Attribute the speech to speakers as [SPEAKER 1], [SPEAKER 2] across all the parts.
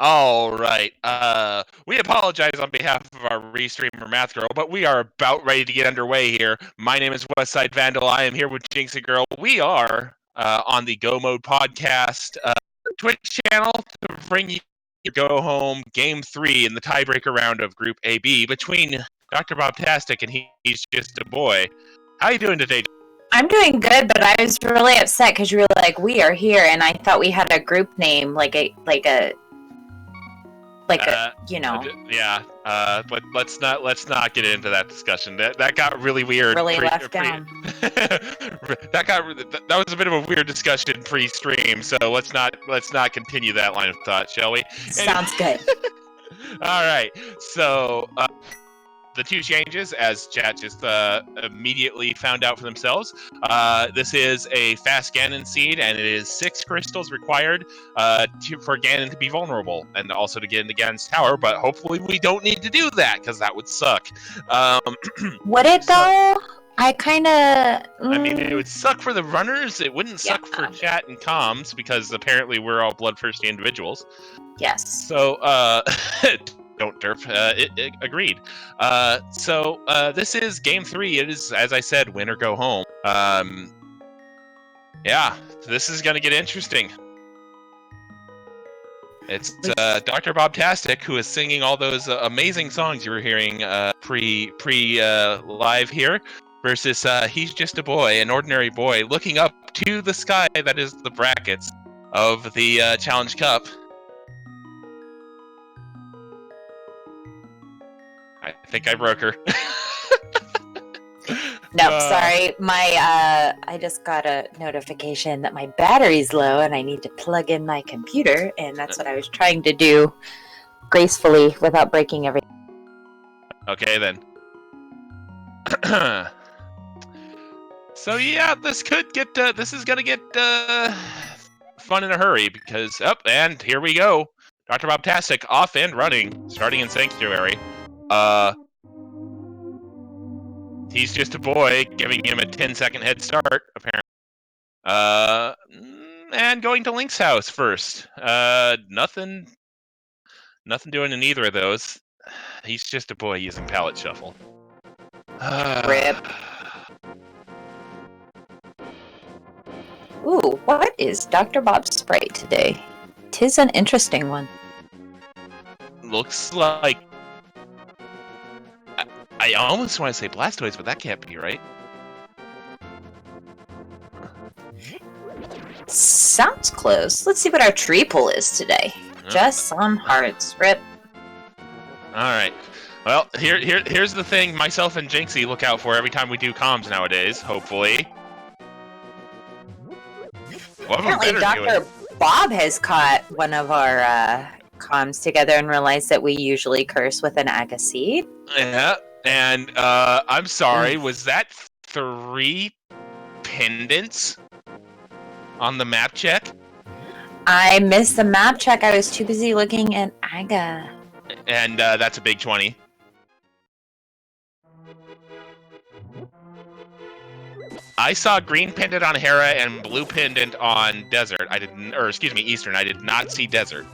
[SPEAKER 1] All right. We apologize on behalf of our restreamer Math Girl, but we are about ready to get underway here. My name is Westside Vandal. I am here with Jinxie Girl. We are on the Go Mode podcast Twitch channel to bring you Go Home Game 3 in the tiebreaker round of Group AB between DoctorBobtastic and He's Just a Boy. How you doing today?
[SPEAKER 2] I'm doing good, but I was really upset because you were like, "We are here," and I thought we had a group name, but
[SPEAKER 1] let's not get into that discussion. That got really weird.
[SPEAKER 2] Really left down.
[SPEAKER 1] that was a bit of a weird discussion pre-stream. So let's not continue that line of thought, shall we?
[SPEAKER 2] Sounds good.
[SPEAKER 1] All right. So the two changes, as chat just immediately found out for themselves. This is a fast Ganon seed, and it is 6 crystals required for Ganon to be vulnerable, and also to get into Ganon's tower, but hopefully we don't need to do that, because that would suck.
[SPEAKER 2] Would it, though? I kind of...
[SPEAKER 1] I mean, it would suck for the runners. It wouldn't suck for chat and comms, because apparently we're all bloodthirsty individuals.
[SPEAKER 2] Yes.
[SPEAKER 1] So, don't derp. Agreed. So this is Game 3. It is, as I said, win or go home. Yeah, this is going to get interesting. It's DoctorBobtastic who is singing all those amazing songs you were hearing live here, versus He's Just a Boy, an ordinary boy, looking up to the sky that is the brackets of the Challenge Cup. I think I broke her.
[SPEAKER 2] No, sorry. I just got a notification that my battery's low and I need to plug in my computer, and that's what I was trying to do gracefully without breaking everything.
[SPEAKER 1] Okay, then. So yeah, this is gonna get fun in a hurry, because and here we go. DoctorBobtastic off and running, starting in Sanctuary. He's Just a Boy, giving him a 10-second head start, apparently. And going to Link's house first. Nothing doing in either of those. He's Just a Boy using Palette Shuffle.
[SPEAKER 2] Rip. Ooh, what is Dr. Bob's sprite today? 'Tis an interesting one.
[SPEAKER 1] Looks like... I almost want to say Blastoise, but that can't be right.
[SPEAKER 2] Sounds close. Let's see what our tree pull is today. Just some hearts. Rip.
[SPEAKER 1] Alright. Well, here's the thing myself and Jinxie look out for every time we do comms nowadays, hopefully.
[SPEAKER 2] Apparently Dr. Bob has caught one of our comms together and realized that we usually curse with an agaseed.
[SPEAKER 1] Yeah. And I'm sorry, was that 3 pendants on the map check?
[SPEAKER 2] I missed the map check. I was too busy looking at Aga.
[SPEAKER 1] And that's a big 20. I saw green pendant on Hera and blue pendant on Desert. Eastern. I did not see Desert.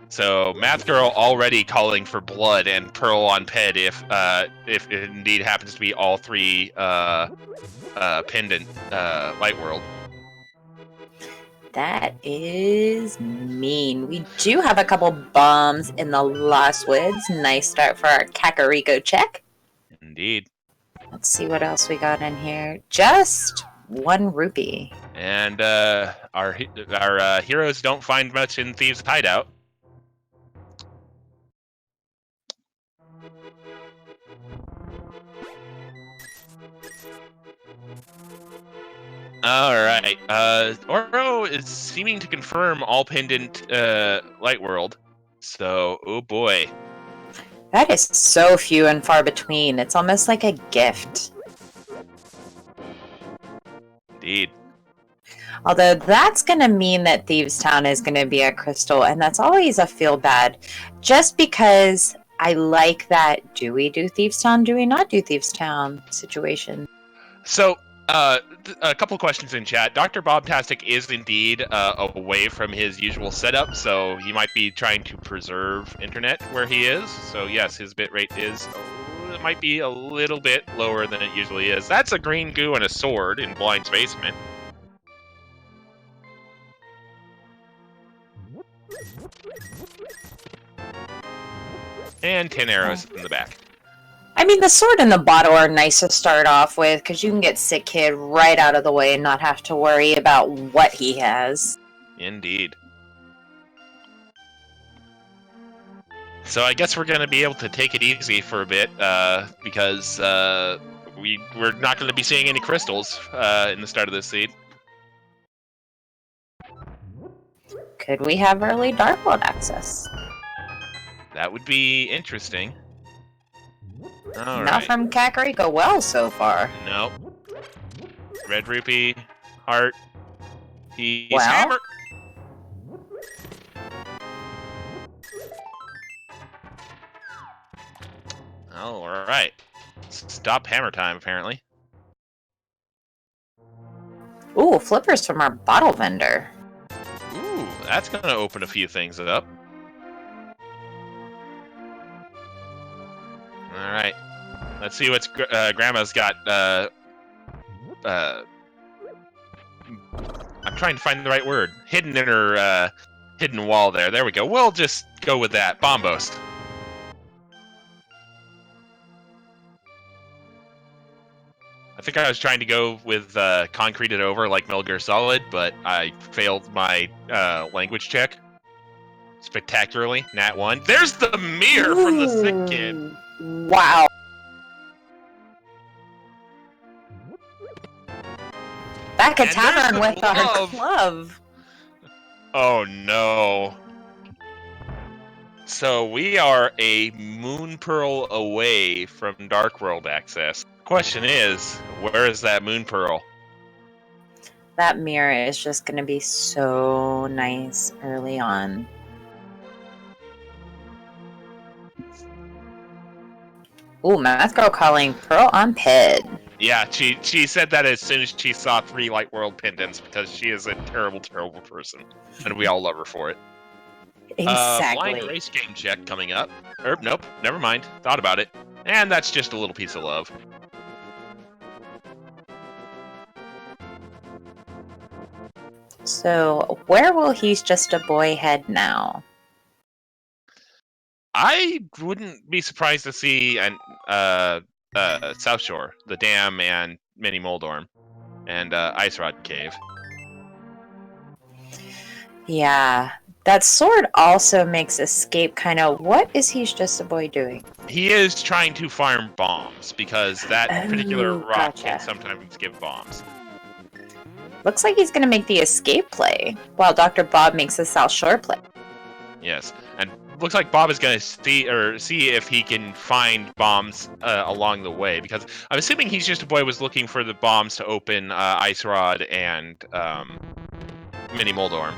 [SPEAKER 1] So, Math Girl already calling for blood and Pearl on Ped if it indeed happens to be all 3 pendant Light World.
[SPEAKER 2] That is mean. We do have a couple bombs in the Lost Woods. Nice start for our Kakariko check.
[SPEAKER 1] Indeed.
[SPEAKER 2] Let's see what else we got in here. Just 1 rupee.
[SPEAKER 1] And our heroes don't find much in Thieves' Hideout. Alright, Oro is seeming to confirm all pendant Light World, so, oh boy.
[SPEAKER 2] That is so few and far between. It's almost like a gift.
[SPEAKER 1] Indeed.
[SPEAKER 2] Although that's going to mean that Thieves Town is going to be a crystal, and that's always a feel bad. Just because I like that, do we do Thieves Town, do we not do Thieves Town situation?
[SPEAKER 1] So, A couple questions in chat. DoctorBobtastic is indeed away from his usual setup, so he might be trying to preserve internet where he is. So yes, his bitrate is it might be a little bit lower than it usually is. That's a green goo and a sword in Blind's basement. And 10 arrows in the back.
[SPEAKER 2] I mean, the sword and the bottle are nice to start off with, because you can get Sick Kid right out of the way and not have to worry about what he has.
[SPEAKER 1] Indeed. So I guess we're going to be able to take it easy for a bit, because we're not going to be seeing any crystals in the start of this seed.
[SPEAKER 2] Could we have early Dark World access?
[SPEAKER 1] That would be interesting. All
[SPEAKER 2] Not
[SPEAKER 1] right.
[SPEAKER 2] from Kakariko Wells so far.
[SPEAKER 1] Nope. Red rupee, heart, peace,
[SPEAKER 2] Well?
[SPEAKER 1] hammer. All right. Stop hammer time, apparently.
[SPEAKER 2] Ooh, flippers from our bottle vendor.
[SPEAKER 1] Ooh, that's going to open a few things up. All right. Let's see what's Grandma's got. I'm trying to find the right word. Hidden in her hidden wall there. There we go. We'll just go with that. Bombos. I think I was trying to go with concrete it over like Metal Gear Solid, but I failed my language check spectacularly. Nat 1. There's the mirror from the Sick Kid.
[SPEAKER 2] Wow. Back at tavern with our glove.
[SPEAKER 1] Oh no. So we are a moon pearl away from Dark World access. Question is, where is that moon pearl?
[SPEAKER 2] That mirror is just going to be so nice early on. Ooh, Math Girl calling Pearl on Pid.
[SPEAKER 1] Yeah, she said that as soon as she saw 3 Light World pendants because she is a terrible, terrible person. And we all love her for it.
[SPEAKER 2] Exactly.
[SPEAKER 1] Blind race game check coming up. Nope, never mind. Thought about it. And that's just a little piece of love.
[SPEAKER 2] So, where will Hesjustaboy head now?
[SPEAKER 1] I wouldn't be surprised to see an South Shore, the dam, and Mini Moldorm, and Ice Rod Cave.
[SPEAKER 2] Yeah, that sword also makes escape kind of. What is Hesjustaboy doing?
[SPEAKER 1] He is trying to farm bombs because that particular rock
[SPEAKER 2] gotcha.
[SPEAKER 1] can sometimes give bombs.
[SPEAKER 2] Looks like he's going to make the escape play, while Dr. Bob makes the South Shore play.
[SPEAKER 1] Yes, and looks like Bob is going to see if he can find bombs along the way, because I'm assuming Hesjustaboy was looking for the bombs to open Ice Rod and Mini Moldorm.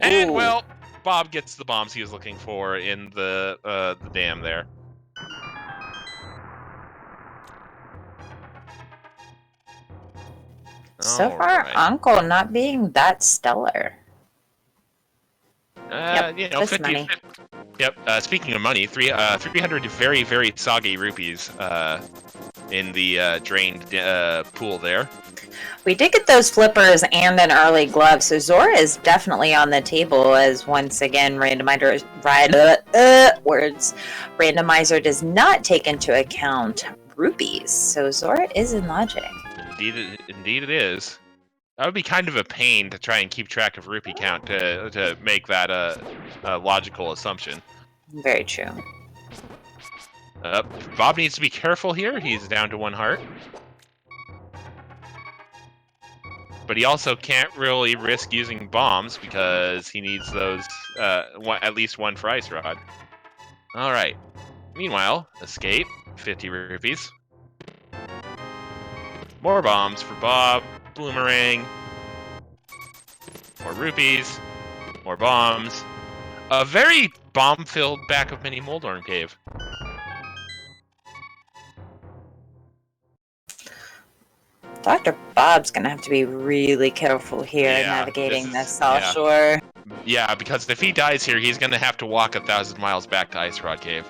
[SPEAKER 1] And, well, Bob gets the bombs he was looking for in the dam there.
[SPEAKER 2] So far, right. Uncle not being that stellar.
[SPEAKER 1] Yep, you know, 50,
[SPEAKER 2] money.
[SPEAKER 1] 50. Yep. Speaking of money, 300 very, very soggy rupees in the drained pool there.
[SPEAKER 2] We did get those flippers and an early glove, so Zora is definitely on the table as once again randomizer does not take into account rupees, so Zora is in logic.
[SPEAKER 1] Indeed it is. That would be kind of a pain to try and keep track of rupee count to make that a logical assumption.
[SPEAKER 2] Very true.
[SPEAKER 1] Bob needs to be careful here. He's down to 1 heart. But he also can't really risk using bombs because he needs those, at least 1 for Ice Rod. Alright. Meanwhile, escape, 50 rupees. More bombs for Bob. Bloomerang. More rupees. More bombs. A very bomb-filled back of Mini Moldorm Cave.
[SPEAKER 2] Dr. Bob's gonna have to be really careful here navigating the South Shore.
[SPEAKER 1] Yeah, because if he dies here, he's gonna have to walk 1,000 miles back to Ice Rod Cave.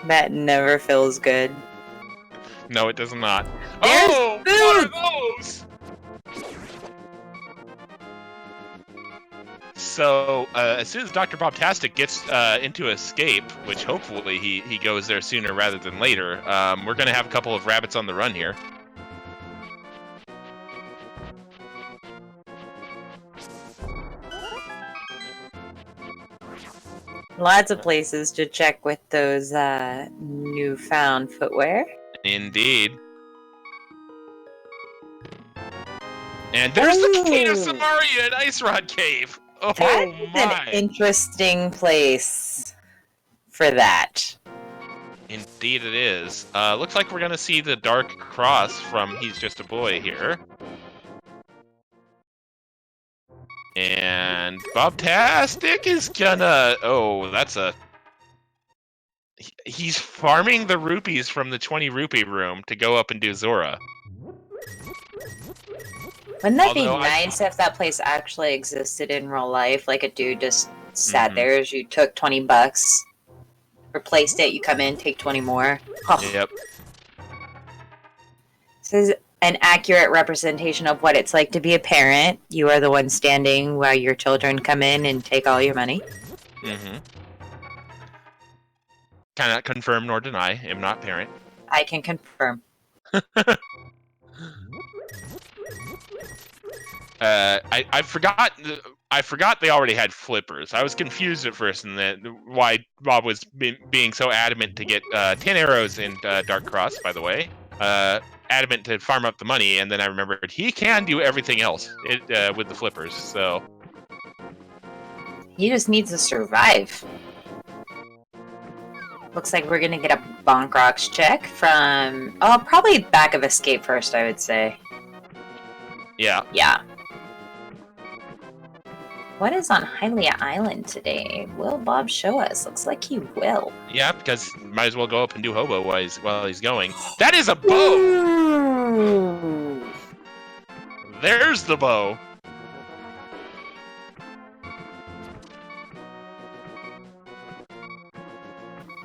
[SPEAKER 2] That never feels good.
[SPEAKER 1] No, it does not.
[SPEAKER 2] There's
[SPEAKER 1] oh,
[SPEAKER 2] food!
[SPEAKER 1] What are those? So, as soon as DoctorBobtastic gets into escape, which hopefully he goes there sooner rather than later, we're going to have a couple of rabbits on the run here.
[SPEAKER 2] Lots of places to check with those newfound footwear.
[SPEAKER 1] Indeed. And there's the King of Samaria at Ice Rod Cave. Oh
[SPEAKER 2] That's
[SPEAKER 1] my!
[SPEAKER 2] An interesting place for that.
[SPEAKER 1] Indeed it is. Looks like we're gonna see the Dark Cross from He's Just a Boy here. And Bobtastic is gonna... Oh, that's a... He's farming the rupees from the 20 rupee room to go up and do Zora.
[SPEAKER 2] Wouldn't that be nice if that place actually existed in real life? Like a dude just sat there as you took 20 bucks, replaced it, you come in, take 20 more. Oh.
[SPEAKER 1] Yep.
[SPEAKER 2] This is an accurate representation of what it's like to be a parent. You are the one standing while your children come in and take all your money.
[SPEAKER 1] Mm-hmm. Cannot confirm nor deny. Am not parent.
[SPEAKER 2] I can confirm.
[SPEAKER 1] I forgot they already had flippers. I was confused at first, and why Bob was being so adamant to get 10 arrows in Dark Cross. By the way, adamant to farm up the money, and then I remembered he can do everything else with the flippers. So
[SPEAKER 2] he just needs to survive. Looks like we're gonna get a Bonk Rocks check from probably back of escape first. I would say.
[SPEAKER 1] Yeah.
[SPEAKER 2] Yeah. What is on Hylia Island today? Will Bob show us? Looks like he will.
[SPEAKER 1] Yeah, because might as well go up and do hobo while he's going. That is a bow!
[SPEAKER 2] Ooh.
[SPEAKER 1] There's the bow!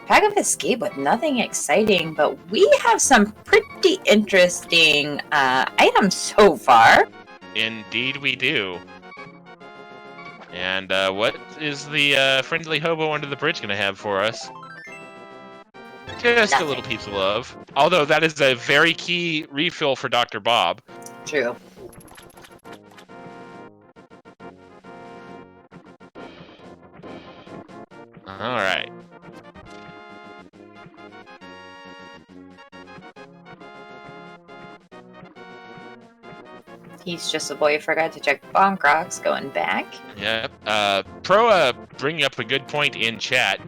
[SPEAKER 2] Pack of escape with nothing exciting, but we have some pretty interesting items so far.
[SPEAKER 1] Indeed we do. And what is the friendly hobo under the bridge going to have for us? Just a little piece of love. Although that is a very key refill for Dr. Bob.
[SPEAKER 2] True.
[SPEAKER 1] Alright.
[SPEAKER 2] He's Just a Boy. Forgot to check Bonk Rocks going back.
[SPEAKER 1] Yep. Proa bringing up a good point in chat.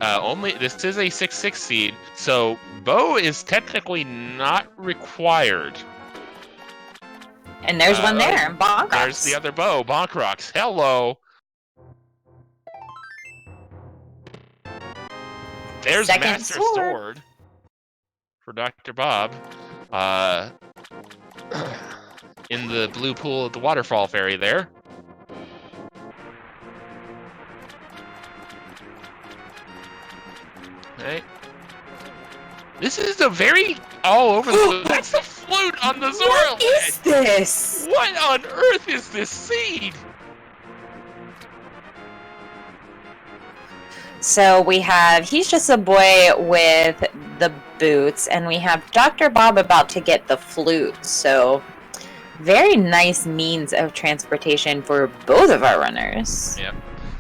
[SPEAKER 1] This is a 6/6 seed, so bow is technically not required.
[SPEAKER 2] And there's one there, Bonk Rocks.
[SPEAKER 1] There's the other bow, Bonk Rocks. Hello. There's
[SPEAKER 2] Second
[SPEAKER 1] Master Sword for Dr. Bob. In the blue pool at the waterfall fairy there. Right. This is a very all over the that's the flute on the Zora
[SPEAKER 2] What is this?
[SPEAKER 1] What on earth is this seed?
[SPEAKER 2] So we have He's Just a Boy with the boots, and we have Dr. Bob about to get the flute. So very nice means of transportation for both of our runners.
[SPEAKER 1] Yep.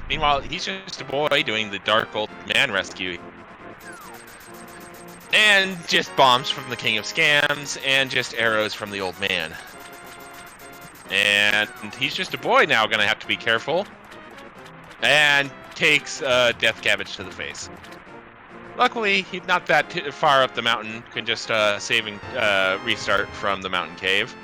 [SPEAKER 1] Meanwhile, He's Just a Boy doing the Dark Old Man rescue. And just bombs from the King of Scams, and just arrows from the old man. And He's Just a Boy now gonna have to be careful. And takes Death Cabbage to the face. Luckily, he's not that far up the mountain, can just saving restart from the mountain cave.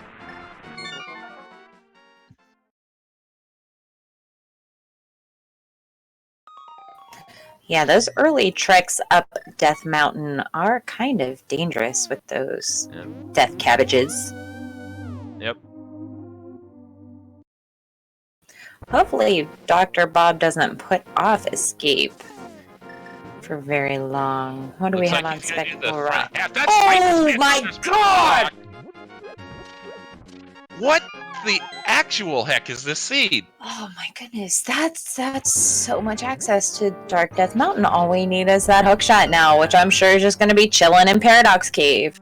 [SPEAKER 2] Yeah, those early treks up Death Mountain are kind of dangerous with those death cabbages.
[SPEAKER 1] Yep.
[SPEAKER 2] Hopefully, Dr. Bob doesn't put off escape for very long. What do we
[SPEAKER 1] Looks
[SPEAKER 2] have
[SPEAKER 1] like
[SPEAKER 2] on
[SPEAKER 1] he's gonna do the
[SPEAKER 2] Spectacle
[SPEAKER 1] front
[SPEAKER 2] Rock?
[SPEAKER 1] half. That's
[SPEAKER 2] Oh my god!
[SPEAKER 1] What the actual heck is this seed?
[SPEAKER 2] Oh my goodness, that's so much access to Dark Death Mountain. All we need is that hook shot now, which I'm sure is just going to be chilling in Paradox Cave.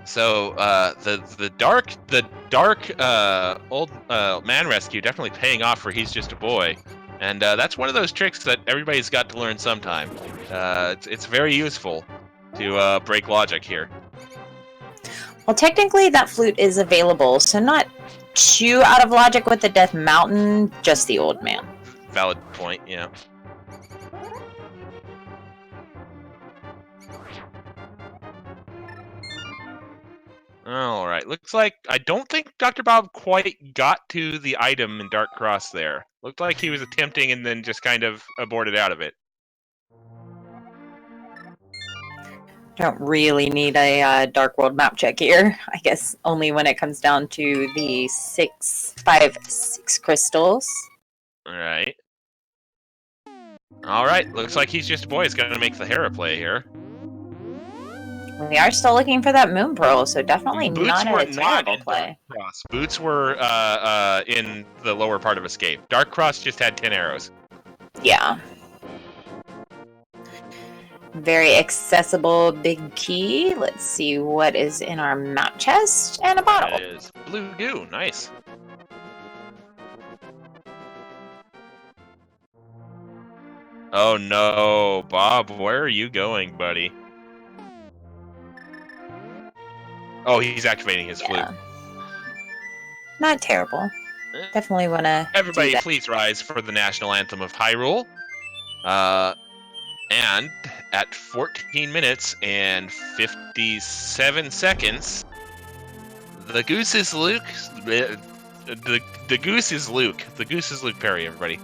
[SPEAKER 1] So the dark old man rescue definitely paying off for He's Just a Boy, and that's one of those tricks that everybody's got to learn sometime. It's very useful to break logic here.
[SPEAKER 2] Well, technically that flute is available, so not too out of logic with the Death Mountain, just the old man.
[SPEAKER 1] Valid point, yeah. Alright, looks like I don't think Dr. Bob quite got to the item in Dark Cross there. Looked like he was attempting and then just kind of aborted out of it.
[SPEAKER 2] Don't really need a Dark World map check here. I guess only when it comes down to the 6 crystals.
[SPEAKER 1] Alright. Alright, looks like He's Just a Boy is going to make the Hera play here.
[SPEAKER 2] We are still looking for that Moon Pearl, so definitely
[SPEAKER 1] Boots
[SPEAKER 2] not
[SPEAKER 1] were
[SPEAKER 2] a terrible
[SPEAKER 1] in
[SPEAKER 2] play.
[SPEAKER 1] Dark Cross. Boots were in the lower part of Escape. Dark Cross just had 10 arrows.
[SPEAKER 2] Yeah. Very accessible big key. Let's see what is in our map chest. And a bottle.
[SPEAKER 1] That is blue goo. Nice. Oh no, Bob, where are you going, buddy? Oh, he's activating his flute.
[SPEAKER 2] Not terrible. Definitely want to.
[SPEAKER 1] Everybody, please rise for the national anthem of Hyrule. And at 14 minutes and 57 seconds, the goose is Luke. The goose is Luke. The goose is Luke Perry, everybody.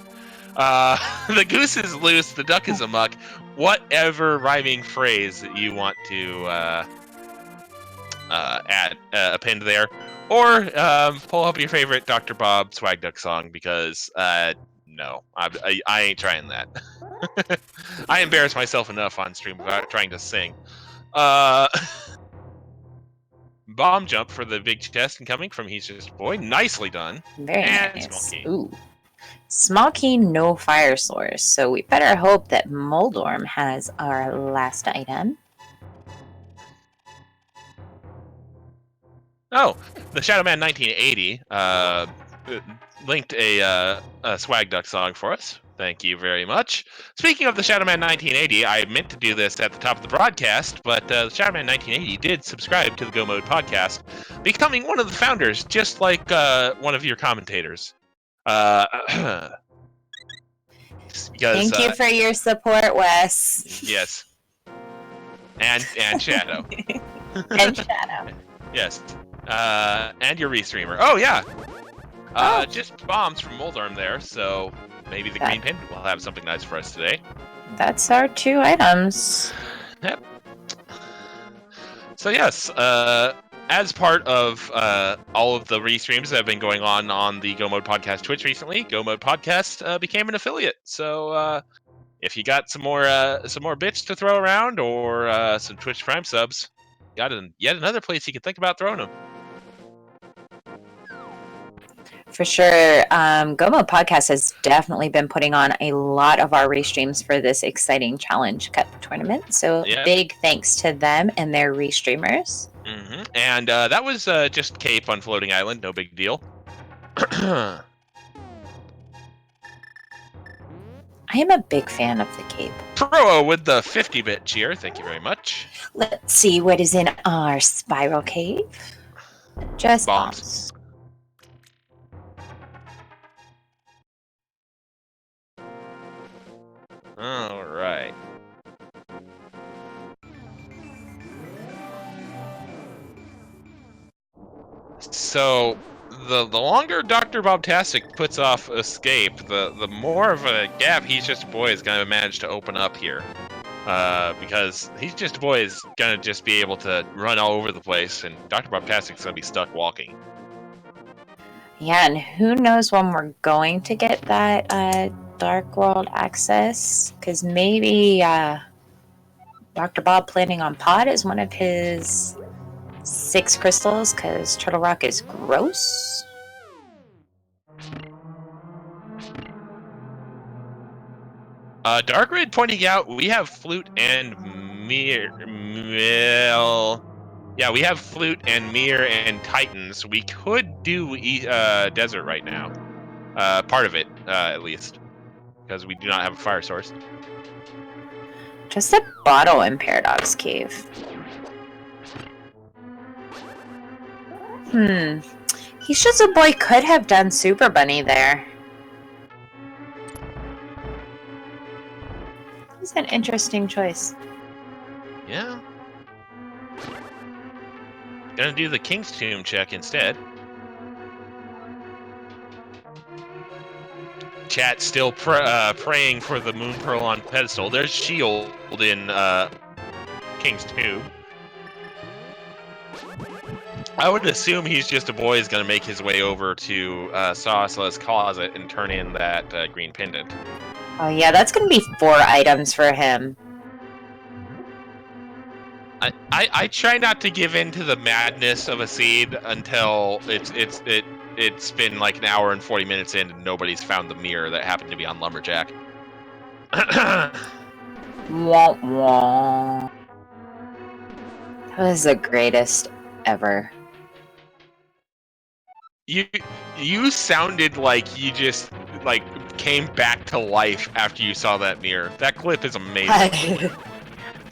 [SPEAKER 1] The goose is loose. The duck is amuck. Whatever rhyming phrase that you want to add append there, or pull up your favorite Dr. Bob Swag Duck song because no, I ain't trying that. I embarrass myself enough on stream without trying to sing. Bomb jump for the big chest incoming from He's Just a Boy. Nicely done.
[SPEAKER 2] Very
[SPEAKER 1] and
[SPEAKER 2] nice.
[SPEAKER 1] Small key.
[SPEAKER 2] Ooh. Small key, no fire source. So we better hope that Moldorm has our last item.
[SPEAKER 1] Oh, the Shadowman 1980 linked a Swag Duck song for us. Thank you very much. Speaking of the Shadowman 1980, I meant to do this at the top of the broadcast, but the Shadowman 1980 did subscribe to the Go Mode podcast, becoming one of the founders, just like one of your commentators. Because,
[SPEAKER 2] Thank you for your support, Wes.
[SPEAKER 1] Yes. And Shadow.
[SPEAKER 2] And Shadow.
[SPEAKER 1] Yes. And your restreamer. Oh, yeah. Just bombs from Moldorm there, so maybe the Green Pin will have something nice for us today.
[SPEAKER 2] That's our 2 items.
[SPEAKER 1] Yep. So yes, as part of all of the restreams that have been going on the Go Mode Podcast Twitch recently, Go Mode Podcast became an affiliate. So if you got some more bits to throw around or some Twitch Prime subs, got yet another place you can think about throwing them.
[SPEAKER 2] For sure. Gomo Podcast has definitely been putting on a lot of our restreams for this exciting Challenge Cup tournament. So big thanks to them and their restreamers.
[SPEAKER 1] Mm-hmm. And that was just Cape on Floating Island. No big deal.
[SPEAKER 2] I am a big fan of the Cape.
[SPEAKER 1] Pro with the 50-bit cheer. Thank you very much.
[SPEAKER 2] Let's see what is in our Spiral Cave. Just bombs.
[SPEAKER 1] All right. So the longer DoctorBobtastic puts off escape, the more of a gap He's Just a Boy is going to manage to open up here. Because He's Just a Boy is going to just be able to run all over the place, and DoctorBobtastic's going to be stuck walking.
[SPEAKER 2] Yeah, and who knows when we're going to get that Dark World access? Because maybe Dr. Bob planning on Pod is one of his 6 crystals, because Turtle Rock is gross.
[SPEAKER 1] Dark Red pointing out we have Flute and Mill. Yeah, we have Flute and Mir and Titans. We could do Desert right now. Part of it, at least. Because we do not have a fire source.
[SPEAKER 2] Just a bottle in Paradox Cave. He's Just a Boy could have done Super Bunny there. It's an interesting choice.
[SPEAKER 1] Yeah. Gonna do the King's Tomb check instead. Chat still praying for the Moon Pearl on pedestal. There's Shield in King's Tomb. I would assume He's Just a Boy is gonna make his way over to Sauceless Closet and turn in that green pendant.
[SPEAKER 2] Oh yeah, that's gonna be 4 items for him.
[SPEAKER 1] I try not to give in to the madness of a seed until it's been like an hour and 40 minutes in and nobody's found the mirror that happened to be on Lumberjack.
[SPEAKER 2] Wah, wah. That was the greatest ever.
[SPEAKER 1] You sounded like you just like came back to life after you saw that mirror. That clip is amazing.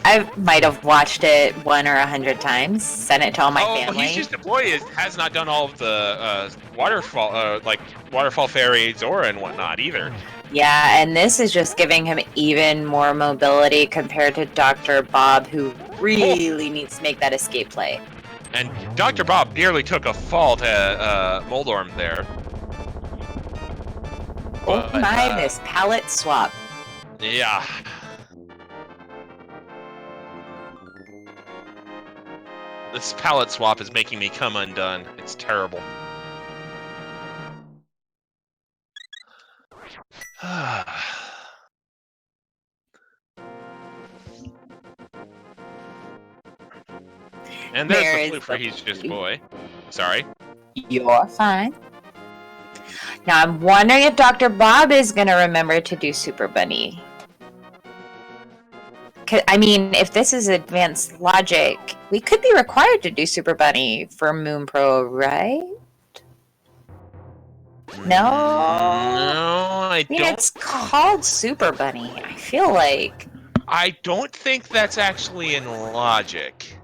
[SPEAKER 2] I might have watched it 1 or 100 times. Sent it to all my family.
[SPEAKER 1] He's Just a Boy has not done all of the waterfall fairy Zora and whatnot either.
[SPEAKER 2] Yeah, and this is just giving him even more mobility compared to Dr. Bob, who really needs to make that escape play.
[SPEAKER 1] And Dr. Bob nearly took a fall to Moldorm there.
[SPEAKER 2] Oh my, this palette swap.
[SPEAKER 1] Yeah. This palette swap is making me come undone. It's terrible. And there's the flute for He's Just a Boy. Sorry.
[SPEAKER 2] You're fine. Now I'm wondering if Dr. Bob is going to remember to do Super Bunny. I mean, if this is advanced logic, we could be required to do Super Bunny for Moon Pro, right? No?
[SPEAKER 1] No, I
[SPEAKER 2] mean,
[SPEAKER 1] don't.
[SPEAKER 2] It's called Super Bunny. I feel like...
[SPEAKER 1] I don't think that's actually in logic.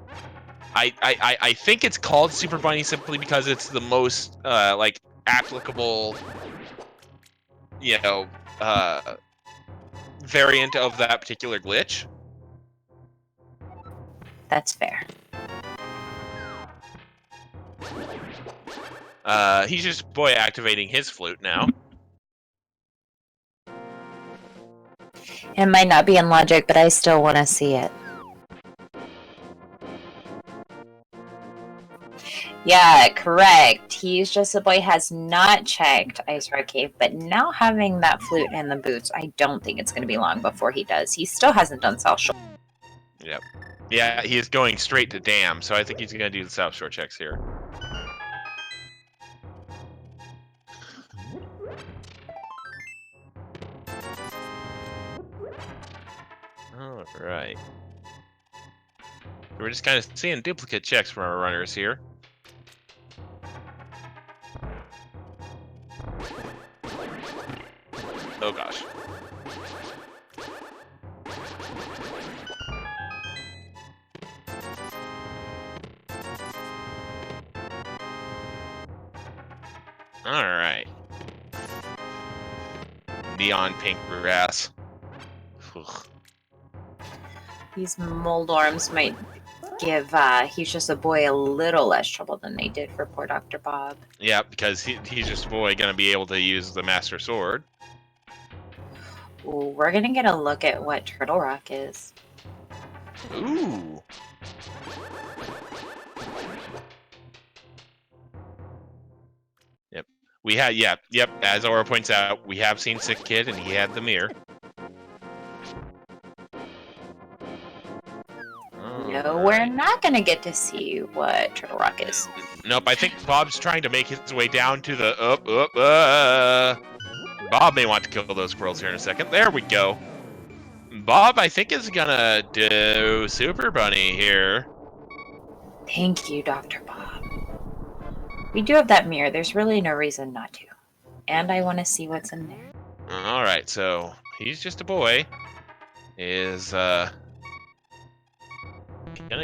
[SPEAKER 1] I think it's called Super Bunny simply because it's the most, like, applicable, you know, variant of that particular glitch.
[SPEAKER 2] That's fair.
[SPEAKER 1] He's Just a Boy activating his flute now.
[SPEAKER 2] It might not be in logic, but I still want to see it. Yeah, correct. He's Just a Boy has not checked Ice Rock Cave, but now having that flute and the boots, I don't think it's going to be long before he does. He still hasn't done South Shore.
[SPEAKER 1] Yep. Yeah, he is going straight to Dam, so I think he's going to do the South Shore checks here. Alright. We're just kind of seeing duplicate checks from our runners here. Oh gosh. Alright. Neon pink grass. Ugh.
[SPEAKER 2] These Moldorms might give He's Just a Boy a little less trouble than they did for poor Dr. Bob.
[SPEAKER 1] Yeah, because he's just a boy going to be able to use the Master Sword.
[SPEAKER 2] Ooh, we're gonna get a look at what Turtle Rock is.
[SPEAKER 1] Ooh. Yep. We had, yep. As Aura points out, we have seen Sick Kid, and he had the mirror.
[SPEAKER 2] No, we're not gonna get to see what Turtle Rock is.
[SPEAKER 1] Nope, I think Bob's trying to make his way down to the Bob may want to kill those squirrels here in a second. There we go. Bob, I think, is gonna do Super Bunny here.
[SPEAKER 2] Thank you, Dr. Bob. We do have that mirror. There's really no reason not to. And I want to see what's in there.
[SPEAKER 1] Alright, so He's Just a Boy is gonna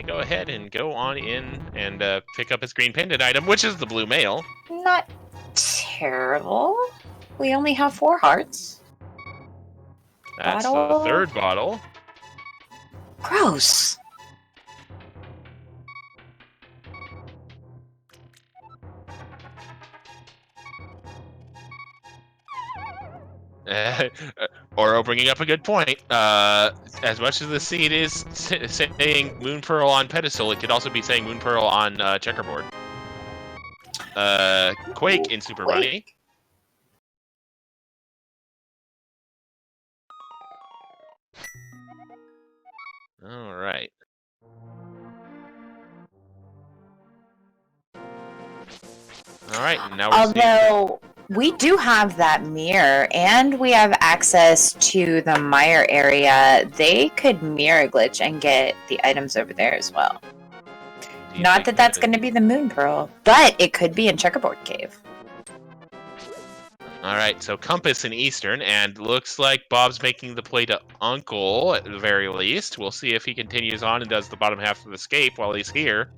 [SPEAKER 1] go ahead and go on in and pick up his green pendant item, which is the blue mail.
[SPEAKER 2] Not terrible. We only have 4 hearts.
[SPEAKER 1] That's
[SPEAKER 2] Bottle.
[SPEAKER 1] the 3rd bottle.
[SPEAKER 2] Gross.
[SPEAKER 1] Oro bringing up a good point. As much as the seed is saying Moon Pearl on pedestal, it could also be saying Moon Pearl on checkerboard. Quake in Super Bunny. All right. All right. Now we're
[SPEAKER 2] Although we do have that mirror and we have access to the mire area, they could mirror glitch and get the items over there as well. Not that that's going to be the Moon Pearl, but it could be in Checkerboard Cave.
[SPEAKER 1] All right, so Compass in Eastern, and looks like Bob's making the play to Uncle at the very least. We'll see if he continues on and does the bottom half of Escape while he's here.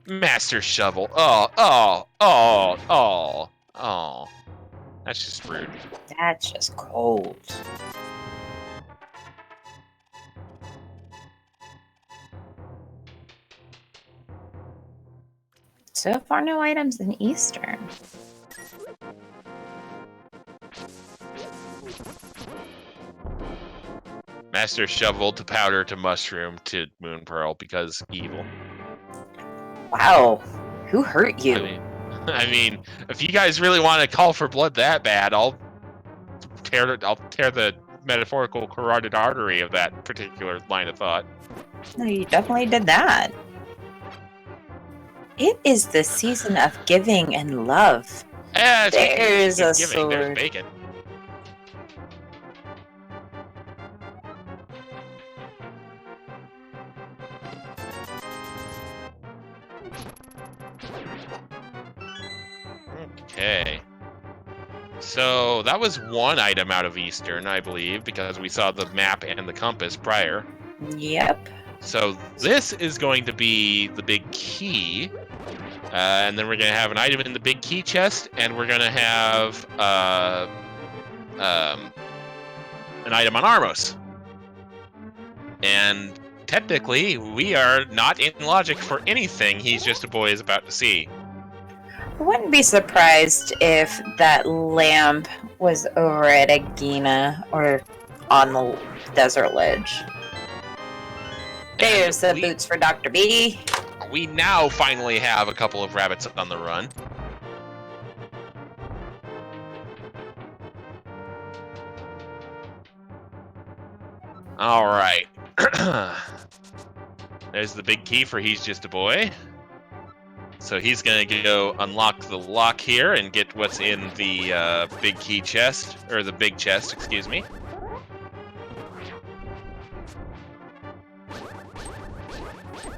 [SPEAKER 1] Master Shovel. Oh. That's just rude.
[SPEAKER 2] That's just cold. So far, no items in Eastern.
[SPEAKER 1] Master Shovel to Powder to Mushroom to Moon Pearl because evil.
[SPEAKER 2] Wow, who hurt you?
[SPEAKER 1] I mean, if you guys really want to call for blood that bad, I'll tear the metaphorical carotid artery of that particular line of thought.
[SPEAKER 2] No, you definitely did that. It is the season of giving and love. There's a sword.
[SPEAKER 1] There's bacon. Okay. So that was one item out of Eastern, I believe, because we saw the map and the compass prior.
[SPEAKER 2] Yep.
[SPEAKER 1] So this is going to be the big key. And then we're going to have an item in the big key chest, and we're going to have an item on Armos. And technically, we are not in logic for anything He's Just a Boy is about to see.
[SPEAKER 2] I wouldn't be surprised if that lamp was over at Agina or on the desert ledge. There's the boots for Dr. B.
[SPEAKER 1] We now finally have a couple of rabbits on the run. All right. There's the big key for He's Just a Boy. So he's going to go unlock the lock here and get what's in the big key chest, or the big chest, excuse me.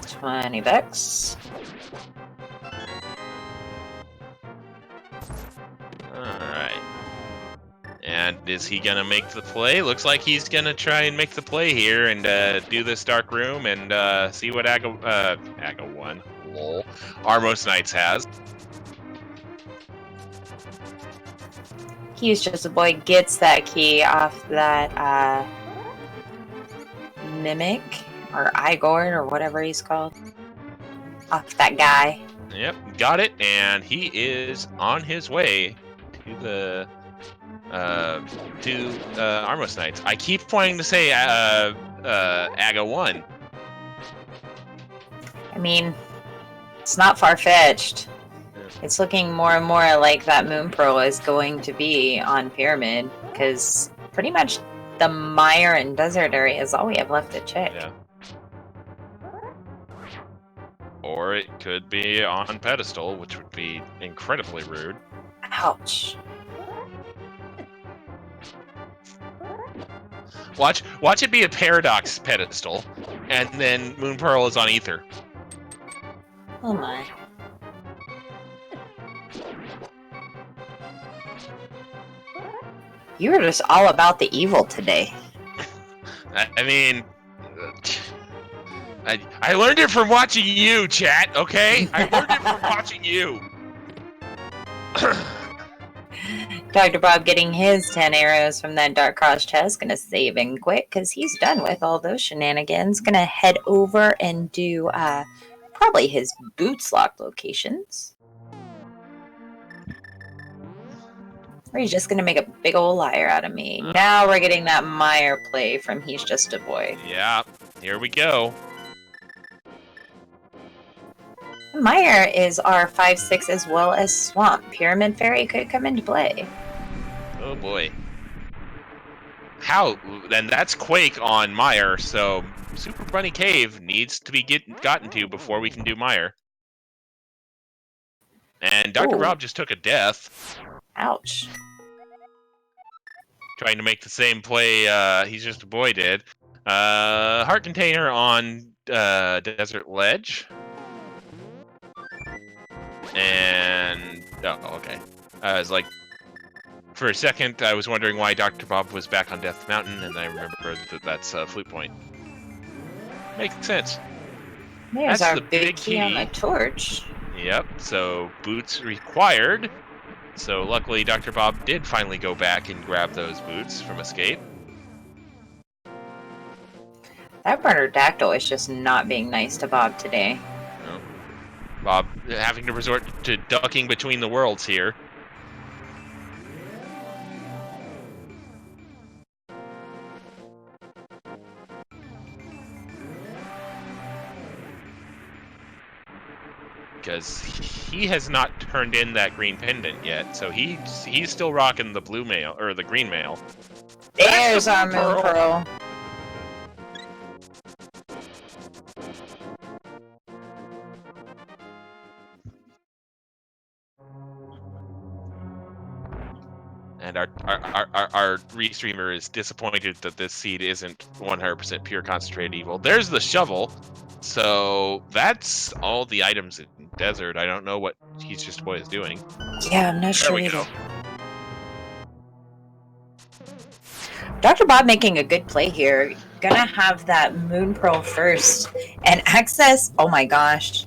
[SPEAKER 2] $20.
[SPEAKER 1] Alright. And is he gonna make the play? Looks like he's gonna try and make the play here and do this dark room and see what Aga 1, lol, Armos Knights has.
[SPEAKER 2] He's Just a Boy gets that key off that Mimic or Igor or whatever he's called. Off that guy.
[SPEAKER 1] Yep, got it, and he is on his way to the Armos Knights. I keep wanting to say Aga 1.
[SPEAKER 2] I mean, it's not far-fetched. It's looking more and more like that Moon Pearl is going to be on Pyramid, because pretty much the Mire and Desert area is all we have left to check.
[SPEAKER 1] Yeah. Or it could be on Pedestal, which would be incredibly rude.
[SPEAKER 2] Ouch.
[SPEAKER 1] Watch it be a Paradox Pedestal, and then Moon Pearl is on Ether.
[SPEAKER 2] Oh my. You were just all about the evil today.
[SPEAKER 1] I mean, I learned it from watching you, chat, okay? I learned it from watching you.
[SPEAKER 2] Dr. Bob getting his 10 arrows from that Dark Cross chest. Gonna save him quick because he's done with all those shenanigans. Gonna head over and do probably his boots lock locations. Or he's just gonna make a big old liar out of me. Now we're getting that Mire play from He's Just a Boy.
[SPEAKER 1] Yeah, here we go.
[SPEAKER 2] Mire is our 5/6 as well as Swamp. Pyramid Fairy could come into play.
[SPEAKER 1] Oh boy. How? Then that's Quake on Mire, so Super Bunny Cave needs to be gotten to before we can do Mire. And Dr.
[SPEAKER 2] Ooh.
[SPEAKER 1] Rob just took a death.
[SPEAKER 2] Ouch.
[SPEAKER 1] Trying to make the same play He's Just a Boy did. Heart Container on Desert Ledge. And... oh, okay. I was like... For a second, I was wondering why Dr. Bob was back on Death Mountain, and I remembered that that's Flute Point. Makes sense.
[SPEAKER 2] There's
[SPEAKER 1] That's
[SPEAKER 2] our
[SPEAKER 1] the
[SPEAKER 2] big
[SPEAKER 1] big
[SPEAKER 2] key on the
[SPEAKER 1] key.
[SPEAKER 2] torch.
[SPEAKER 1] Yep, so boots required. So luckily Dr. Bob did finally go back and grab those boots from Escape.
[SPEAKER 2] That Bernardactyl is just not being nice to Bob today.
[SPEAKER 1] No. Bob having to resort to ducking between the worlds here. Because he has not turned in that green pendant yet, so he's still rocking the blue mail or the green mail.
[SPEAKER 2] There's our Moon Pearl.
[SPEAKER 1] And our restreamer is disappointed that this seed isn't 100% pure concentrated evil. There's the shovel. So that's all the items in Desert. I don't know what He's Just a Boy is doing.
[SPEAKER 2] Yeah, I'm not sure
[SPEAKER 1] There we
[SPEAKER 2] either.
[SPEAKER 1] go.
[SPEAKER 2] Dr. Bob making a good play here. Gonna have that Moon Pearl first. And access, oh my gosh.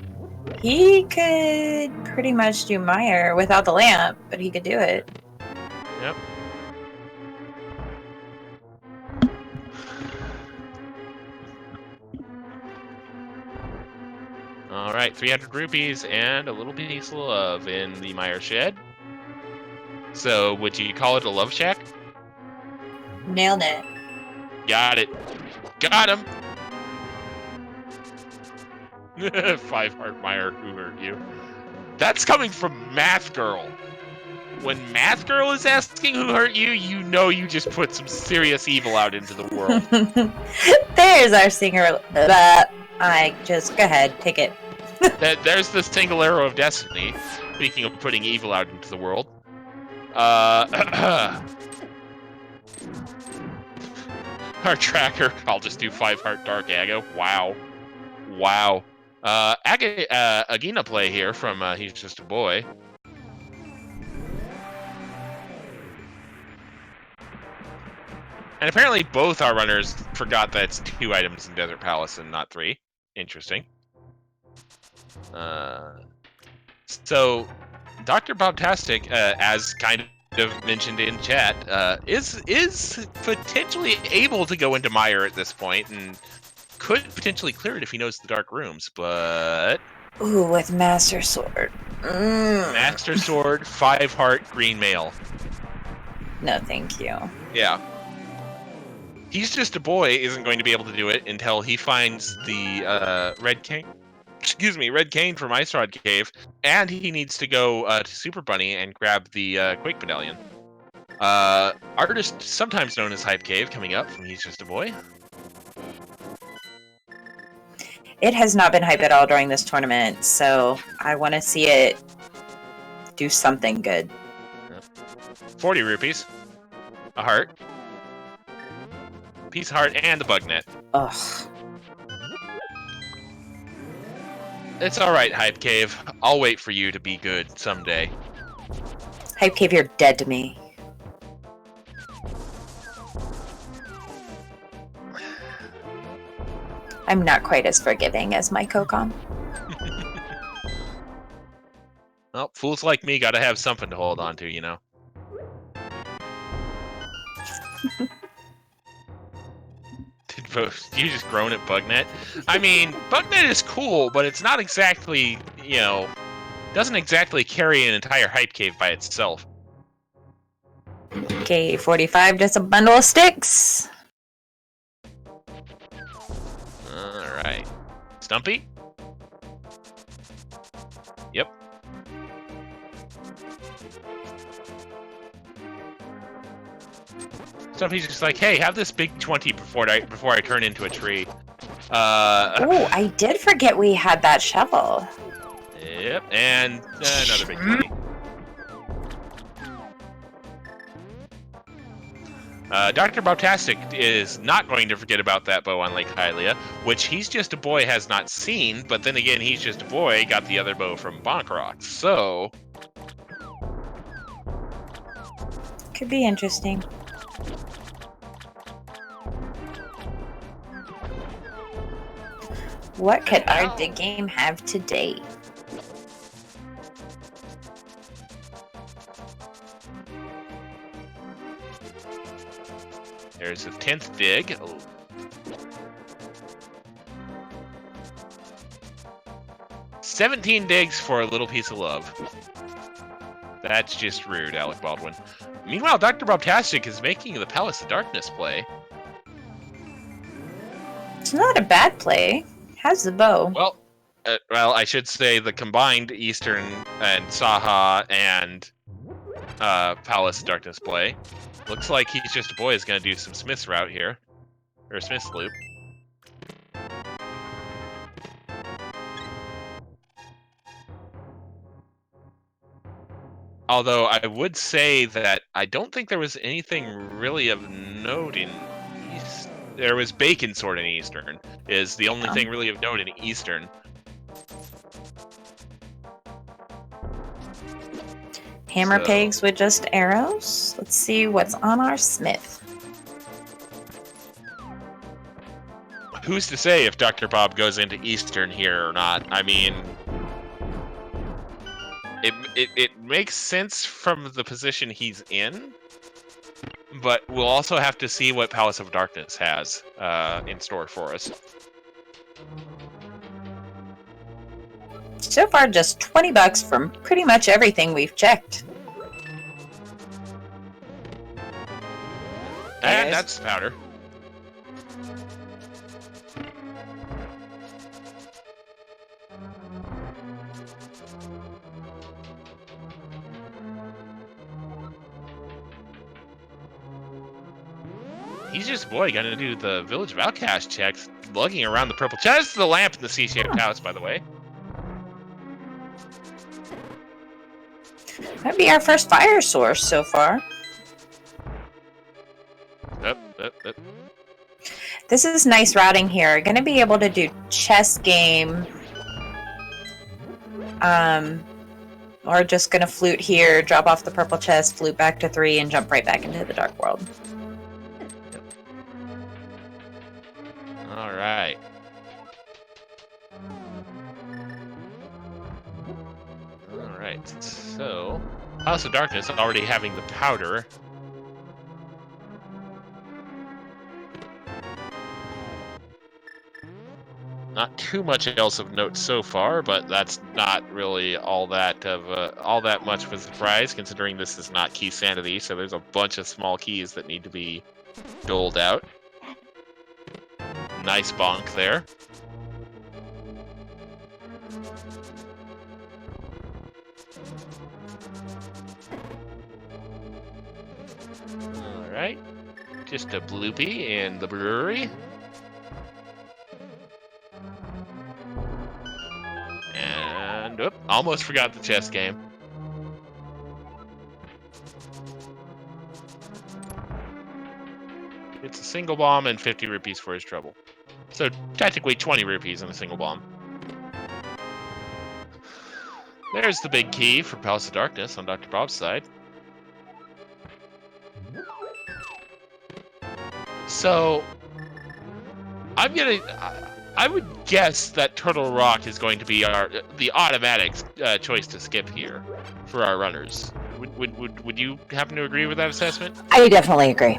[SPEAKER 2] He could pretty much do Mire without the lamp, but he could do it.
[SPEAKER 1] Yep. All right, 300 rupees and a little piece of love in the Mire shed. So, would you call it a love shack?
[SPEAKER 2] Nailed it.
[SPEAKER 1] Got it. Got him. 5 heart Mire, who hurt you? That's coming from Math Girl. When Math Girl is asking who hurt you, you know you just put some serious evil out into the world.
[SPEAKER 2] There's our singer. I just go ahead, take it.
[SPEAKER 1] There's the single arrow of destiny. Speaking of putting evil out into the world. Our tracker. I'll just do 5 heart Dark Aga. Wow. Wow. Agina play here from He's Just a Boy. And apparently both our runners forgot that it's 2 items in Desert Palace and not 3. Interesting. So, DoctorBobtastic, as kind of mentioned in chat, is potentially able to go into Mire at this point and could potentially clear it if he knows the dark rooms, but...
[SPEAKER 2] Ooh, with Master Sword.
[SPEAKER 1] Master Sword, 5 heart, green mail.
[SPEAKER 2] No, thank you.
[SPEAKER 1] Yeah. He's Just a Boy isn't going to be able to do it until he finds the red cane. Excuse me, red cane from Ice Rod Cave, and he needs to go to Super Bunny and grab the Quake Medallion. Artist, sometimes known as Hype Cave, coming up from He's Just a Boy.
[SPEAKER 2] It has not been hype at all during this tournament, so I want to see it do something good.
[SPEAKER 1] 40 rupees. A heart. Piece of heart and the bug net.
[SPEAKER 2] Ugh.
[SPEAKER 1] It's alright, Hype Cave. I'll wait for you to be good someday.
[SPEAKER 2] Hype Cave, you're dead to me. I'm not quite as forgiving as my Kokon.
[SPEAKER 1] Well, fools like me gotta have something to hold on to, you know. You just groan at Bugnet? I mean, Bugnet is cool, but it's not exactly, you know, doesn't exactly carry an entire Hype Cave by itself.
[SPEAKER 2] Okay, 45 just a bundle of sticks.
[SPEAKER 1] Alright. Stumpy? Yep. Stumpy's just like, hey, have this big 20 before I turn into a tree.
[SPEAKER 2] Oh, I did forget we had that shovel.
[SPEAKER 1] Yep, and another big 20. DoctorBobtastic is not going to forget about that bow on Lake Hylia, which He's Just a Boy has not seen, but then again, He's Just a Boy got the other bow from Bonk Rocks, so...
[SPEAKER 2] Could be interesting. What could our dig game have today?
[SPEAKER 1] There's a 10th dig. Oh. "17 digs for a little piece of love." That's just rude, Alec Baldwin. Meanwhile, DoctorBobtastic is making the Palace of Darkness play.
[SPEAKER 2] It's not a bad play. How's the bow?
[SPEAKER 1] Well, I should say the combined Eastern and Saha and Palace of Darkness play. Looks like He's Just a Boy is going to do some Smith's route here. Or Smith's loop. Although I would say that I don't think there was anything really of note in East. There was Bacon Sword in Eastern, is the only thing really of note in Eastern.
[SPEAKER 2] Hammer pegs with just arrows? Let's see what's on our Smith.
[SPEAKER 1] Who's to say if Dr. Bob goes into Eastern here or not? I mean, it makes sense from the position he's in, but we'll also have to see what Palace of Darkness has in store for us.
[SPEAKER 2] So far, just 20 bucks from pretty much everything we've checked.
[SPEAKER 1] And that's powder. He's Just a Boy gonna do the Village of Outcast checks, lugging around the purple chest. The lamp in the C-shaped house, by the way.
[SPEAKER 2] Might be our first fire source so far.
[SPEAKER 1] Yep.
[SPEAKER 2] This is nice routing here. Going to be able to do chess game. Or just going to flute here, drop off the purple chest, flute back to 3, and jump right back into the dark world.
[SPEAKER 1] Alright. Alright, so... House of Darkness already having the powder. Not too much else of note so far, but that's not really all that much of a surprise, considering this is not key sanity. So there's a bunch of small keys that need to be doled out. Nice bonk there. All right, just a bloopy in the brewery. And almost forgot the chess game. It's a single bomb and 50 rupees for his trouble. So technically 20 rupees in a single bomb. There's the big key for Palace of Darkness on Dr. Bob's side. So I would guess that Turtle Rock is going to be the automatic choice to skip here for our runners. Would you happen to agree with that assessment?
[SPEAKER 2] I definitely agree.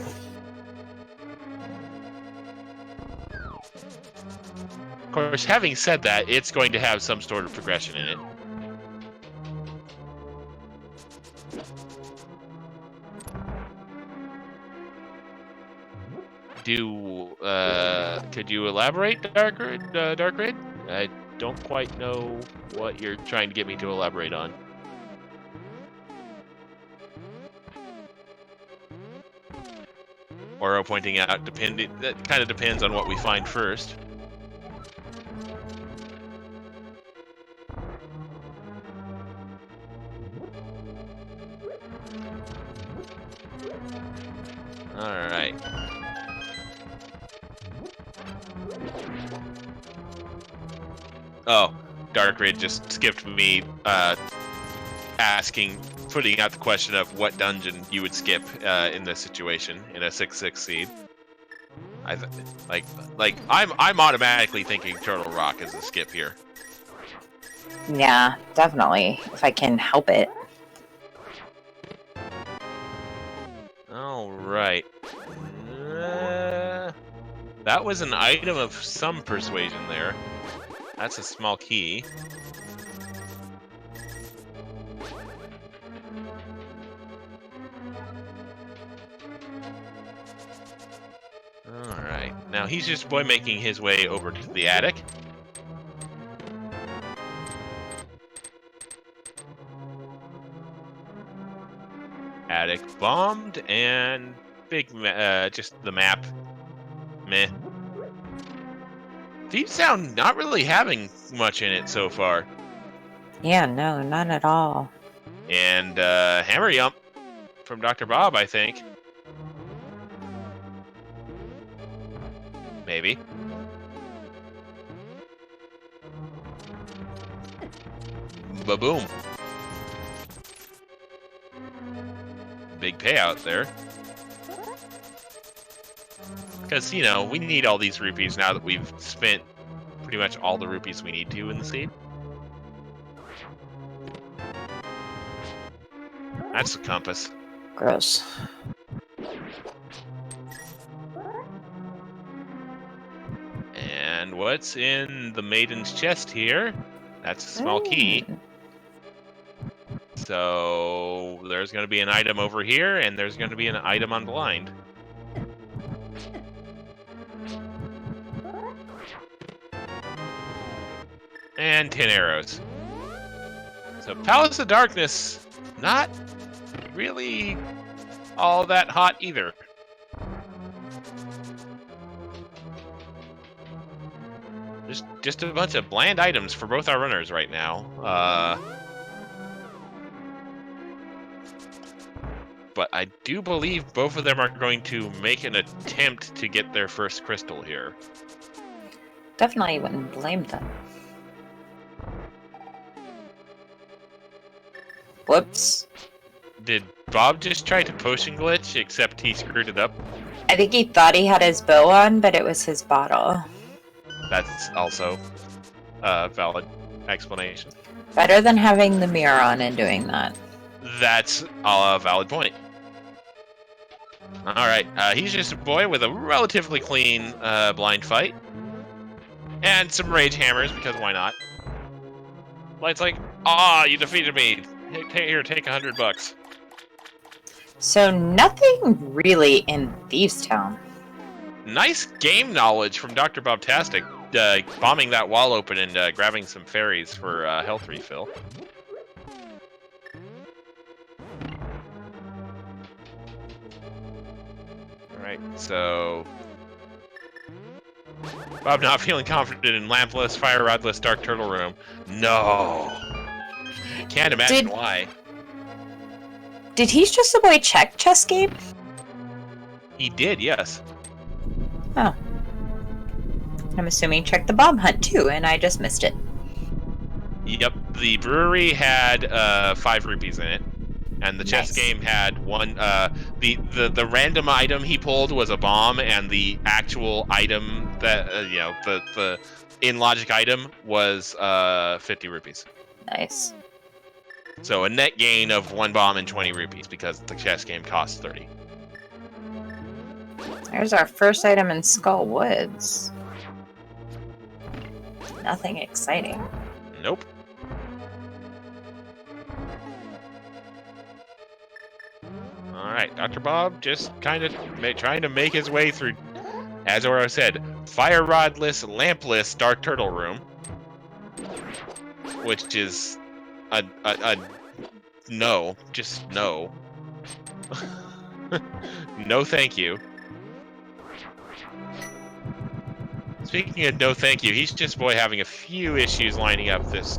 [SPEAKER 1] Of course, having said that, it's going to have some sort of progression in it. Could you elaborate, Dark Red? I don't quite know what you're trying to get me to elaborate on. Oro pointing out, that kind of depends on what we find first. All right. Oh, Dark Red just skipped me putting out the question of what dungeon you would skip in this situation in a 6/6 seed. I'm automatically thinking Turtle Rock is a skip here.
[SPEAKER 2] Yeah, definitely. If I can help it.
[SPEAKER 1] All right. That was an item of some persuasion there. That's a small key. Alright, now Hesjustaboy making his way over to the attic. Attic bombed, and just the map. Meh. Deep Sound not really having much in it so far.
[SPEAKER 2] Yeah, no, not at all.
[SPEAKER 1] And Hammer Yump from Dr. Bob, I think. Maybe. Ba-boom. Big payout there. Because, we need all these rupees now that we've spent pretty much all the rupees we need to in the seed. That's the compass.
[SPEAKER 2] Gross.
[SPEAKER 1] And what's in the maiden's chest here? That's a small key. So there's going to be an item over here, and there's going to be an item on blind. And 10 arrows. So Palace of Darkness, not really all that hot either. Just a bunch of bland items for both our runners right now. But I do believe both of them are going to make an attempt to get their first crystal here.
[SPEAKER 2] Definitely wouldn't blame them. Whoops.
[SPEAKER 1] Did Bob just try to potion glitch, except he screwed it up?
[SPEAKER 2] I think he thought he had his bow on, but it was his bottle.
[SPEAKER 1] That's also a valid explanation.
[SPEAKER 2] Better than having the mirror on and doing that.
[SPEAKER 1] That's a valid point. Alright, he's just a boy with a relatively clean blind fight. And some rage hammers, because why not? Light's like, you defeated me. Here, take $100.
[SPEAKER 2] So nothing really in Thieves Town.
[SPEAKER 1] Nice game knowledge from DoctorBobtastic, bombing that wall open and grabbing some fairies for health refill. Alright, so... Bob not feeling confident in lampless, fire rodless, dark turtle room. No! Can't imagine why.
[SPEAKER 2] Did Hesjustaboy check chess game?
[SPEAKER 1] He did, yes.
[SPEAKER 2] Oh. I'm assuming check the Bob Hunt too, and I just missed it.
[SPEAKER 1] Yep, the brewery had 5 rupees in it, and the chess game had one. The random item he pulled was a bomb, and the actual item that the in logic item was 50 rupees.
[SPEAKER 2] Nice.
[SPEAKER 1] So a net gain of 1 bomb and 20 rupees because the chess game costs 30.
[SPEAKER 2] There's our first item in Skull Woods. Nothing exciting.
[SPEAKER 1] Nope. Alright, Dr. Bob just kind of trying to make his way through, as I said, fire rodless, lampless Dark Turtle Room. Which is a no. Just no. No thank you. Speaking of no thank you, Hesjustaboy having a few issues lining up this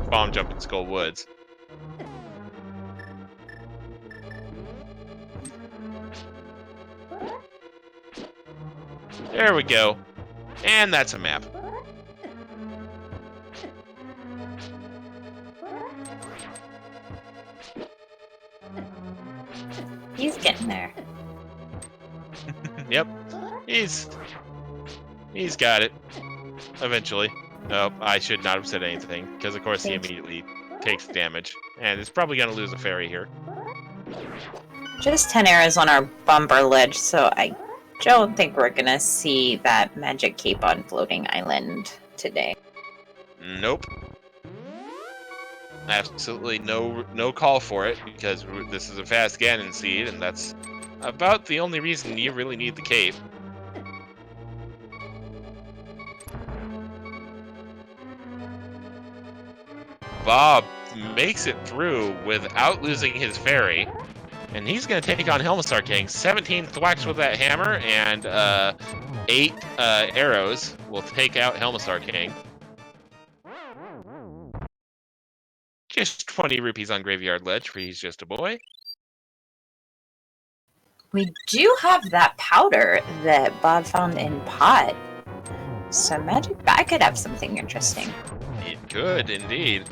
[SPEAKER 1] bomb jump in Skull Woods. There we go. And that's a map.
[SPEAKER 2] He's getting there.
[SPEAKER 1] Yep. He's got it. Eventually. Nope, I should not have said anything, because of course he immediately takes damage. And is probably going to lose a fairy here.
[SPEAKER 2] Just 10 arrows on our bumper ledge, so I don't think we're gonna see that magic cape on Floating Island today.
[SPEAKER 1] Nope. Absolutely no call for it, because this is a fast Ganon seed, and that's about the only reason you really need the cape. Bob makes it through without losing his fairy, and he's going to take on Helmstar King. 17 thwacks with that hammer, and 8 arrows will take out Helmstar King. Just 20 rupees on Graveyard Ledge for Hesjustaboy.
[SPEAKER 2] We do have that powder that Bob found in Pot. So magic, that could have something interesting.
[SPEAKER 1] It could, indeed.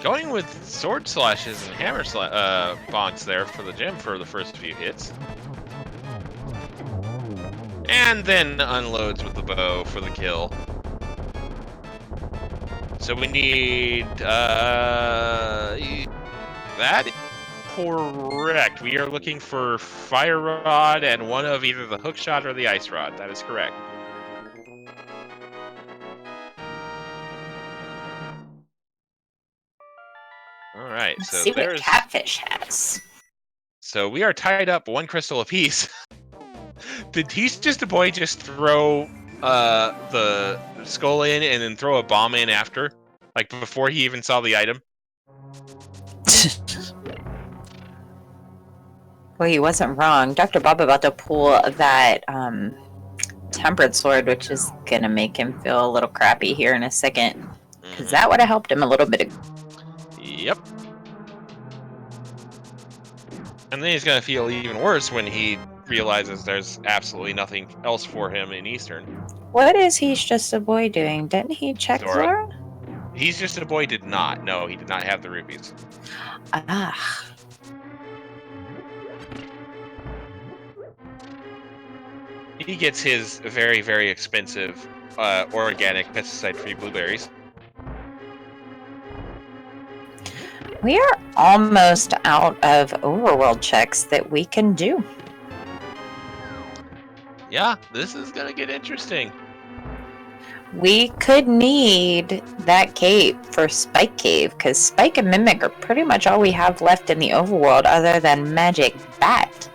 [SPEAKER 1] Going with sword slashes and hammer bonks there for the gem for the first few hits. And then unloads with the bow for the kill. So we need, that is correct. We are looking for Fire Rod and one of either the Hook Shot or the Ice Rod. That is correct. Alright, so
[SPEAKER 2] see what Catfish has.
[SPEAKER 1] So we are tied up 1 crystal apiece. Did Hesjustaboy just throw the skull in and then throw a bomb in after? Like before he even saw the item?
[SPEAKER 2] Well, he wasn't wrong. Dr. Bob about to pull that tempered sword, which is gonna make him feel a little crappy here in a second. Because that would have helped him a little bit.
[SPEAKER 1] Yep. And then he's gonna feel even worse when he realizes there's absolutely nothing else for him in Eastern.
[SPEAKER 2] What is Hesjustaboy doing? Didn't he check Zora?
[SPEAKER 1] Hesjustaboy did not. No, he did not have the rupees.
[SPEAKER 2] Ah.
[SPEAKER 1] He gets his very, very expensive organic pesticide-free blueberries.
[SPEAKER 2] We are almost out of overworld checks that we can do.
[SPEAKER 1] Yeah, this is gonna get interesting.
[SPEAKER 2] We could need that cape for Spike Cave, because Spike and Mimic are pretty much all we have left in the overworld other than Magic Bat.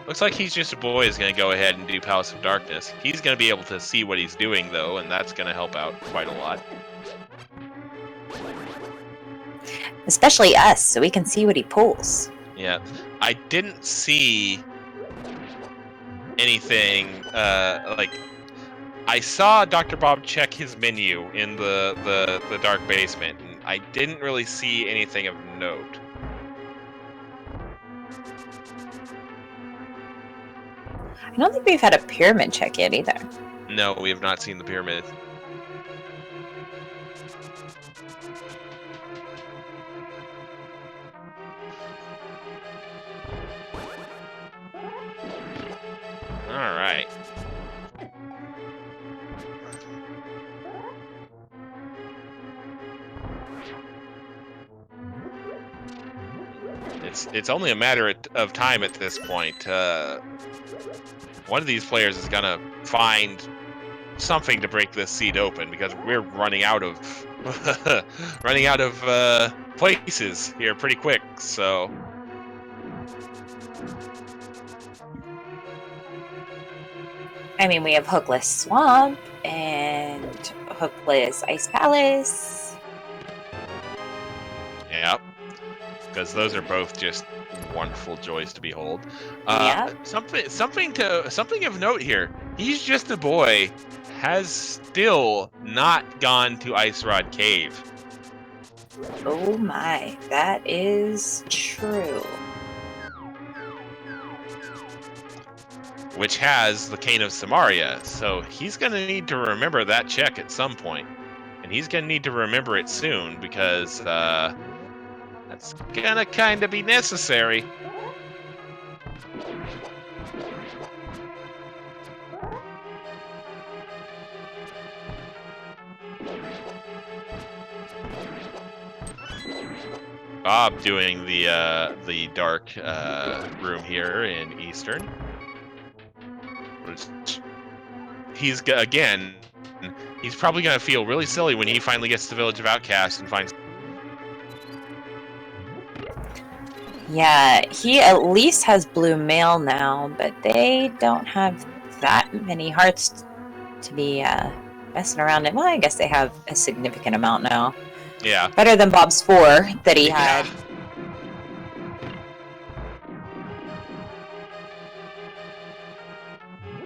[SPEAKER 1] Looks like Hesjustaboy is going to go ahead and do Palace of Darkness. He's going to be able to see what he's doing, though, and that's going to help out quite a lot.
[SPEAKER 2] Especially us, so we can see what he pulls.
[SPEAKER 1] Yeah, I didn't see anything, I saw Dr. Bob check his menu in the dark basement, and I didn't really see anything of note.
[SPEAKER 2] I don't think we've had a pyramid check yet either.
[SPEAKER 1] No, we have not seen the pyramid. Alright. It's only a matter of time at this point. One of these players is gonna find something to break this seed open, because we're running out of places here pretty quick. So
[SPEAKER 2] I mean, we have Hookless Swamp and Hookless Ice Palace.
[SPEAKER 1] yeah, because those are both just wonderful joys to behold. Something of note here. Hesjustaboy has still not gone to Ice Rod Cave.
[SPEAKER 2] Oh my, that is true.
[SPEAKER 1] Which has the Cane of Samaria, so he's going to need to remember that check at some point. And he's going to need to remember it soon, because that's going to kind of be necessary. Bob doing the dark room here in Eastern. He's probably gonna feel really silly when he finally gets to the Village of Outcasts and finds.
[SPEAKER 2] Yeah, he at least has blue mail now, but they don't have that many hearts to be messing around in. Well, I guess they have a significant amount now.
[SPEAKER 1] Yeah.
[SPEAKER 2] Better than Bob's 4 that he had.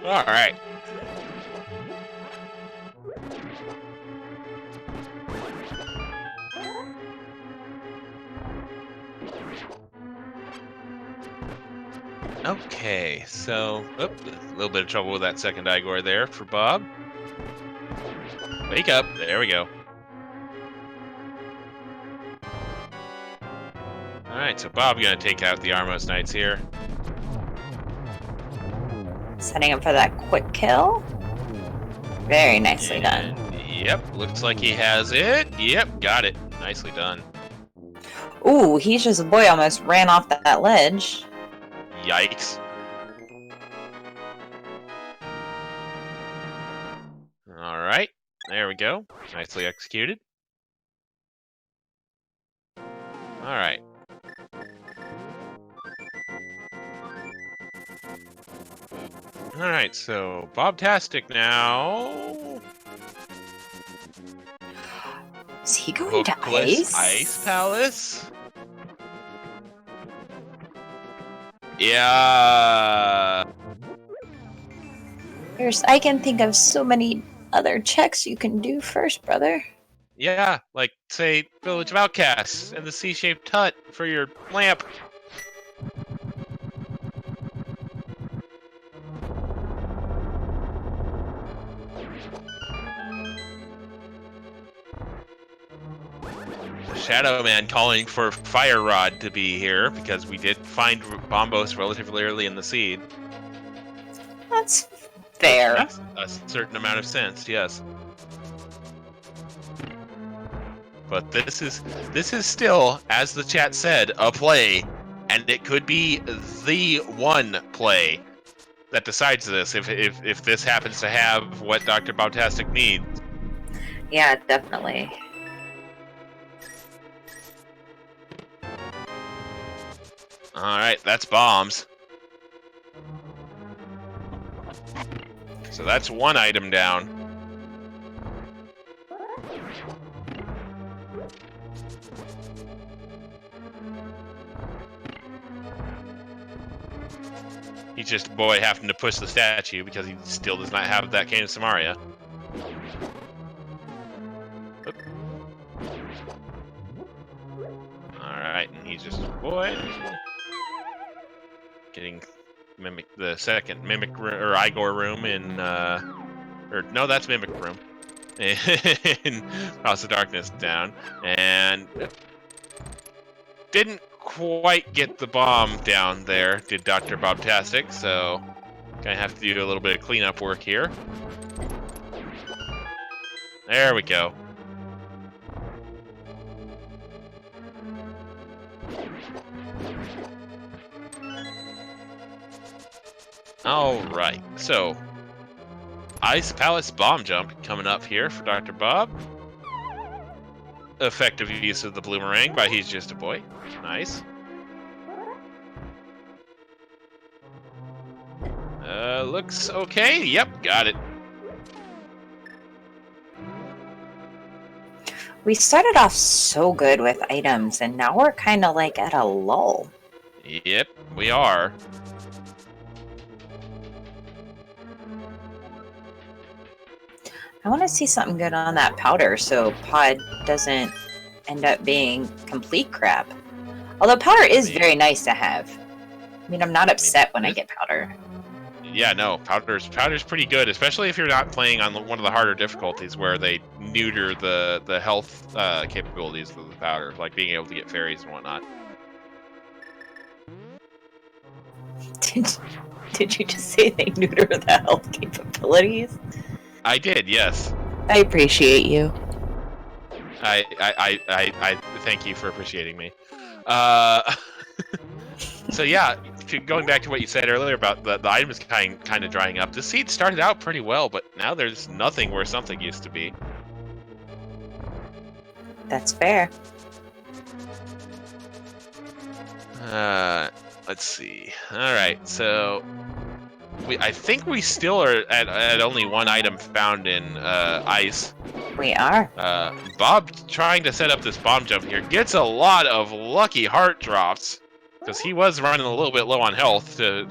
[SPEAKER 1] All right. Okay, so a little bit of trouble with that second Igor there for Bob. Wake up! There we go. All right, so Bob gonna take out the Armos Knights here.
[SPEAKER 2] Setting up for that quick kill. Very nicely done.
[SPEAKER 1] Yep, looks like he has it. Yep, got it. Nicely done.
[SPEAKER 2] Ooh, Hesjustaboy almost ran off that ledge.
[SPEAKER 1] Yikes. All right, there we go. Nicely executed. All right. All right, so Bobtastic now.
[SPEAKER 2] Is he going to
[SPEAKER 1] Hookless
[SPEAKER 2] ice?
[SPEAKER 1] Ice Palace? Yeah.
[SPEAKER 2] I can think of so many other checks you can do first, brother.
[SPEAKER 1] Yeah, like, say, Village of Outcasts and the C-shaped hut for your lamp. Shadow Man calling for Fire Rod to be here, because we did find Bombos relatively early in the seed.
[SPEAKER 2] That's fair.
[SPEAKER 1] Makes a certain amount of sense, yes. But this is still, as the chat said, a play, and it could be the one play. that decides this. If this happens to have what Dr. Bobtastic needs.
[SPEAKER 2] Yeah, definitely.
[SPEAKER 1] All right, that's bombs. So that's one item down. He's just a boy having to push the statue because he still does not have that cane of Samaria. Alright, and he's just a boy. Getting the second mimic or Igor room in or no, that's mimic room. In House of Darkness down. And didn't quite get the bomb down there, did Dr. Bobtastic, so gonna have to do a little bit of cleanup work here. There we go. Alright, so Ice Palace bomb jump coming up here for Dr. Bob. Effective use of the bloomerang by He's Just a Boy. Nice. Looks okay. Yep, got it.
[SPEAKER 2] We started off so good with items, and now we're kind of like at a lull.
[SPEAKER 1] Yep, we are.
[SPEAKER 2] I want to see something good on that powder so Pod doesn't end up being complete crap. Although powder is very nice to have. I mean, I'm not upset when I get powder.
[SPEAKER 1] Yeah, no, powder's pretty good, especially if you're not playing on one of the harder difficulties where they neuter the health capabilities of the powder, like being able to get fairies and whatnot.
[SPEAKER 2] Did you just say they neuter the health capabilities?
[SPEAKER 1] I did, yes.
[SPEAKER 2] I appreciate you.
[SPEAKER 1] I thank you for appreciating me. So yeah, going back to what you said earlier about the items kind of drying up. The seed started out pretty well, but now there's nothing where something used to be.
[SPEAKER 2] That's fair.
[SPEAKER 1] Let's see. All right, so I think we still are at only one item found in ice.
[SPEAKER 2] We are.
[SPEAKER 1] Bob trying to set up this bomb jump here gets a lot of lucky heart drops. Because he was running a little bit low on health to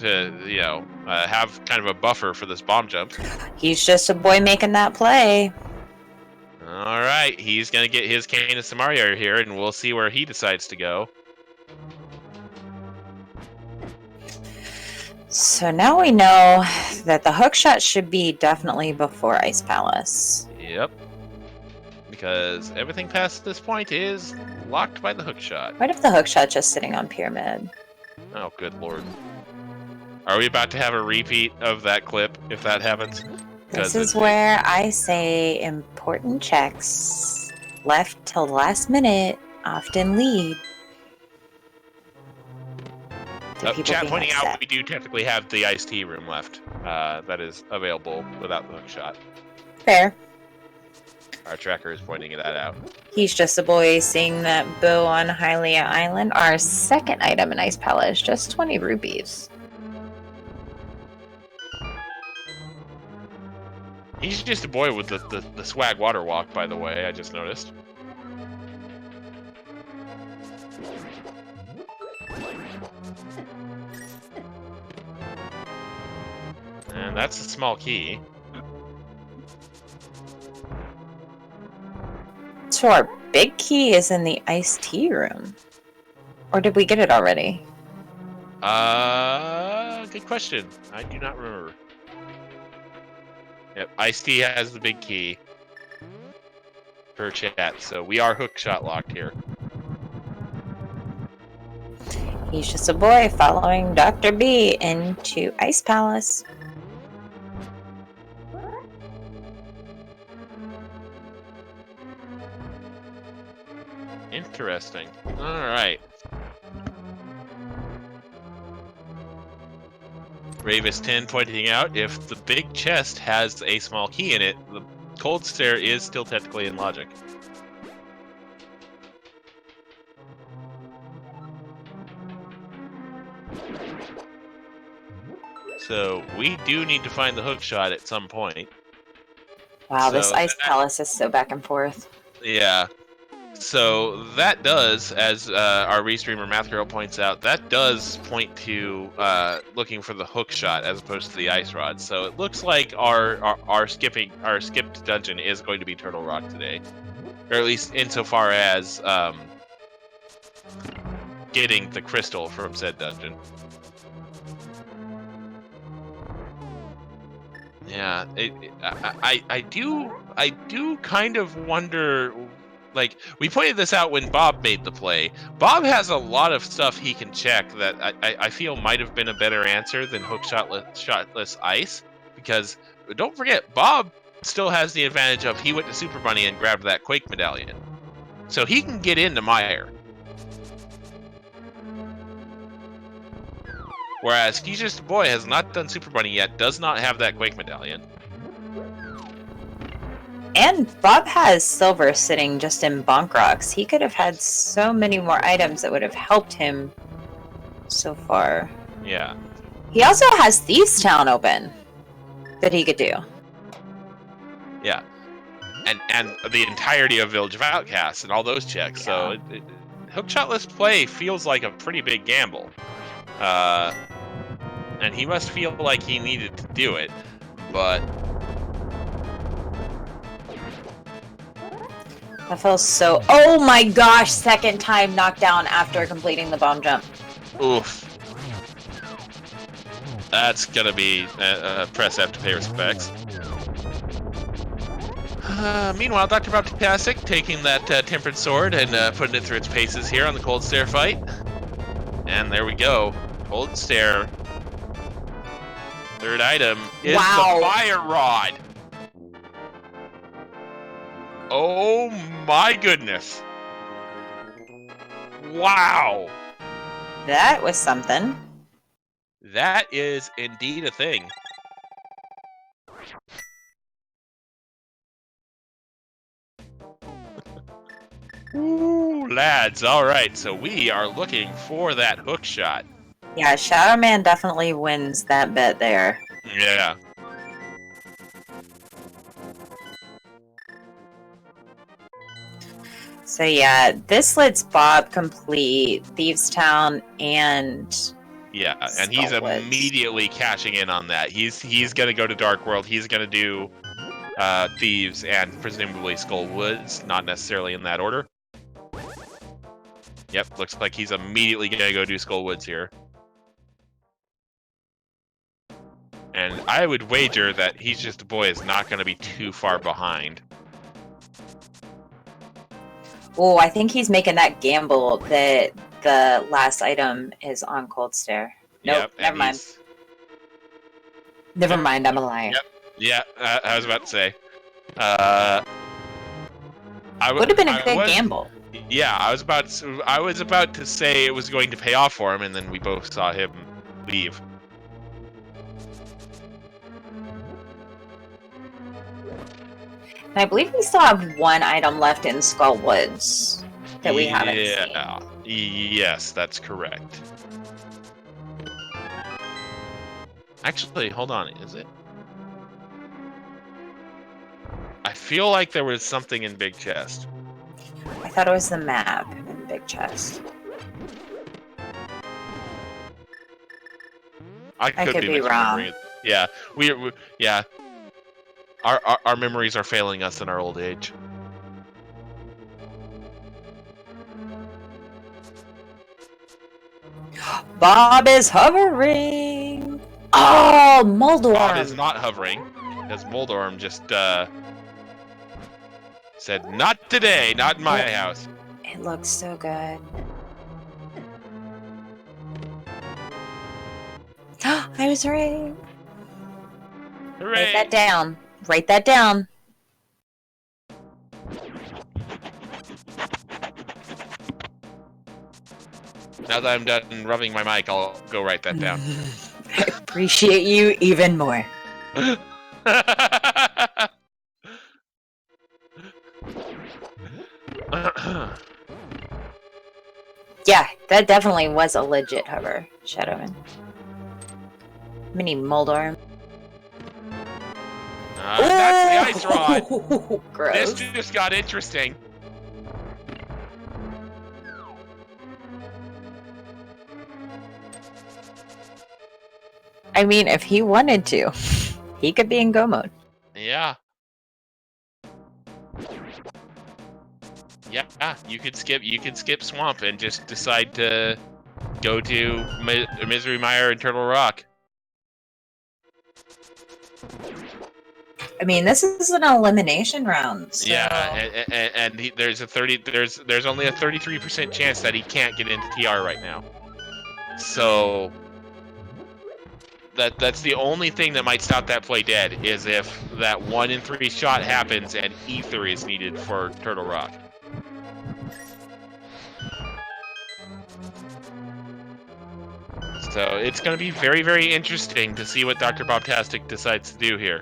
[SPEAKER 1] have kind of a buffer for this bomb jump.
[SPEAKER 2] He's just a boy making that play.
[SPEAKER 1] All right, he's going to get his cane of Samaria here, and we'll see where he decides to go.
[SPEAKER 2] So now we know that the hookshot should be definitely before Ice Palace.
[SPEAKER 1] Yep. Because everything past this point is locked by the hookshot.
[SPEAKER 2] What if the hookshot's just sitting on Pyramid?
[SPEAKER 1] Oh, good lord. Are we about to have a repeat of that clip if that happens?
[SPEAKER 2] This is where I say important checks left till the last minute often lead.
[SPEAKER 1] Chat pointing out we do technically have the iced tea room left that is available without the hookshot.
[SPEAKER 2] Fair.
[SPEAKER 1] Our tracker is pointing that out.
[SPEAKER 2] He's just a boy seeing that bow on Hylia Island. Our second item in Ice Palace, just 20 rupees.
[SPEAKER 1] He's just a boy with the swag water walk, by the way, I just noticed. And that's a small key.
[SPEAKER 2] So our big key is in the iced tea room. Or did we get it already?
[SPEAKER 1] Good question. I do not remember. Yep, iced tea has the big key. Per chat, so we are hookshot locked here.
[SPEAKER 2] He's just a boy following Dr. B into Ice Palace.
[SPEAKER 1] Interesting. Alright. Ravis10 pointing out, if the big chest has a small key in it, the cold stare is still technically in logic. So we do need to find the hook shot at some point.
[SPEAKER 2] Wow, this ice palace is so back and forth.
[SPEAKER 1] Yeah. So that does, as our restreamer Math Girl points out, that does point to looking for the hook shot as opposed to the ice rod. So it looks like our skipped dungeon is going to be Turtle Rock today, or at least insofar as getting the crystal from said dungeon. Yeah, I do kind of wonder. Like, we pointed this out when Bob made the play. Bob has a lot of stuff he can check that I feel might have been a better answer than hook shotless ice. Because don't forget, Bob still has the advantage of he went to Super Bunny and grabbed that Quake medallion, so he can get into Mire. Whereas Hesjustaboy has not done Super Bunny yet, does not have that Quake medallion.
[SPEAKER 2] And Bob has silver sitting just in Bonk Rocks. He could have had so many more items that would have helped him so far.
[SPEAKER 1] Yeah.
[SPEAKER 2] He also has Thieves Town open that he could do.
[SPEAKER 1] Yeah. And the entirety of Village of Outcasts and all those checks. Yeah. So hookshotless play feels like a pretty big gamble. And he must feel like he needed to do it, but
[SPEAKER 2] that feels so... Oh my gosh! Second time knockdown after completing the bomb jump.
[SPEAKER 1] Oof. That's gonna be press F to pay respects. Meanwhile, DoctorBobtastic taking that tempered sword and putting it through its paces here on the cold stare fight. And there we go. Cold stare. Third item is the fire rod. Oh my goodness. Wow.
[SPEAKER 2] That was something.
[SPEAKER 1] That is indeed a thing. Ooh, lads. All right, so we are looking for that hook shot.
[SPEAKER 2] Yeah, Shadow Man definitely wins that bet there.
[SPEAKER 1] Yeah.
[SPEAKER 2] So yeah, this lets Bob complete Thieves Town and...
[SPEAKER 1] Yeah, and he's immediately cashing in on that. He's gonna go to Dark World. He's gonna do Thieves and presumably Skull Woods, not necessarily in that order. Yep, looks like he's immediately gonna go do Skull Woods here. And I would wager that Hesjustaboy is not gonna be too far behind.
[SPEAKER 2] Oh, I think he's making that gamble that the last item is on Cold Stare. Nope,
[SPEAKER 1] Yep,
[SPEAKER 2] never mind. Never mind, I'm a liar.
[SPEAKER 1] Yep. Yeah, I was about to say.
[SPEAKER 2] Would have been a good gamble.
[SPEAKER 1] Yeah, I was about to say it was going to pay off for him, and then we both saw him leave.
[SPEAKER 2] And I believe we still have one item left in Skull Woods that we haven't seen.
[SPEAKER 1] Yes, that's correct. Actually, hold on, is it? I feel like there was something in Big Chest.
[SPEAKER 2] I thought it was the map in Big Chest.
[SPEAKER 1] I could be wrong. Yeah, yeah. Our memories are failing us in our old age.
[SPEAKER 2] Bob is hovering. Oh, Moldorm.
[SPEAKER 1] Bob is not hovering, because Moldorm just said, "Not today, not in my house."
[SPEAKER 2] It looks so good. I was right.
[SPEAKER 1] Hooray.
[SPEAKER 2] Write that down. Write that down.
[SPEAKER 1] Now that I'm done rubbing my mic, I'll go write that down.
[SPEAKER 2] I appreciate you even more. Yeah, that definitely was a legit hover, Shadowman. Mini Moldorm.
[SPEAKER 1] That's the ice rod.
[SPEAKER 2] Gross.
[SPEAKER 1] This just got interesting.
[SPEAKER 2] I mean, if he wanted to, he could be in go mode.
[SPEAKER 1] Yeah. Yeah, you could skip Swamp and just decide to go to Misery Mire and Turtle Rock.
[SPEAKER 2] I mean, this is an elimination round. So...
[SPEAKER 1] Yeah, and there's only a 33% chance that he can't get into TR right now. So that's the only thing that might stop that play dead, is if that 1 in 3 shot happens and Ether is needed for Turtle Rock. So it's going to be very, very interesting to see what DoctorBobtastic decides to do here.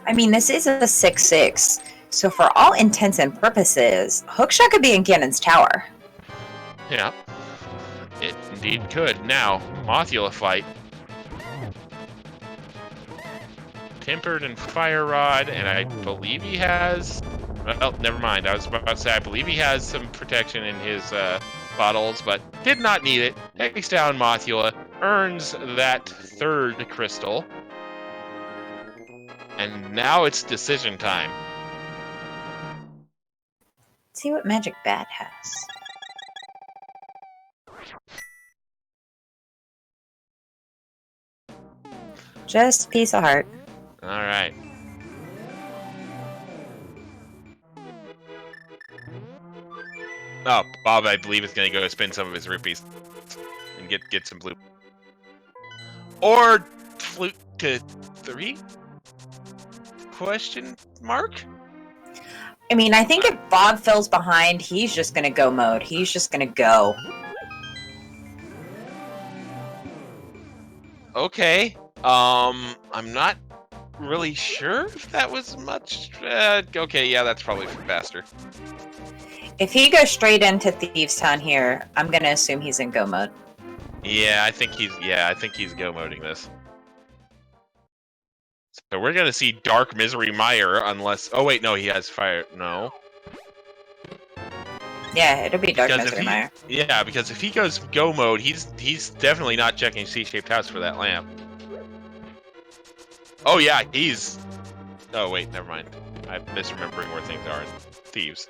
[SPEAKER 2] I mean, this is a 6/6, so for all intents and purposes, Hookshot could be in Ganon's tower.
[SPEAKER 1] Yeah, it indeed could. Now, Mothula fight. Tempered and Fire Rod, and I believe he has... Well, never mind. I was about to say, I believe he has some protection in his bottles, but did not need it. Takes down Mothula, earns that 3rd crystal. And now it's decision time.
[SPEAKER 2] Let's see what Magic Bat has. Just piece of heart.
[SPEAKER 1] Alright. Oh, Bob, I believe, is going to go spend some of his rupees and get some blue. Or flute to 3? Question mark?
[SPEAKER 2] I mean, I think if Bob fills behind, he's just gonna go mode. He's just gonna go.
[SPEAKER 1] Okay. I'm not really sure if that was much. Okay, yeah, that's probably faster.
[SPEAKER 2] If he goes straight into Thieves Town here, I'm gonna assume he's in go mode.
[SPEAKER 1] Yeah, I think he's go moding this. So we're gonna see Dark Misery Mire, unless... Oh wait, no, he has fire. No.
[SPEAKER 2] Yeah, it'll be Dark Misery Mire.
[SPEAKER 1] Yeah, because if he goes go mode, he's definitely not checking C-shaped house for that lamp. Oh yeah, he's... Oh wait, never mind. I'm misremembering where things are in Thieves.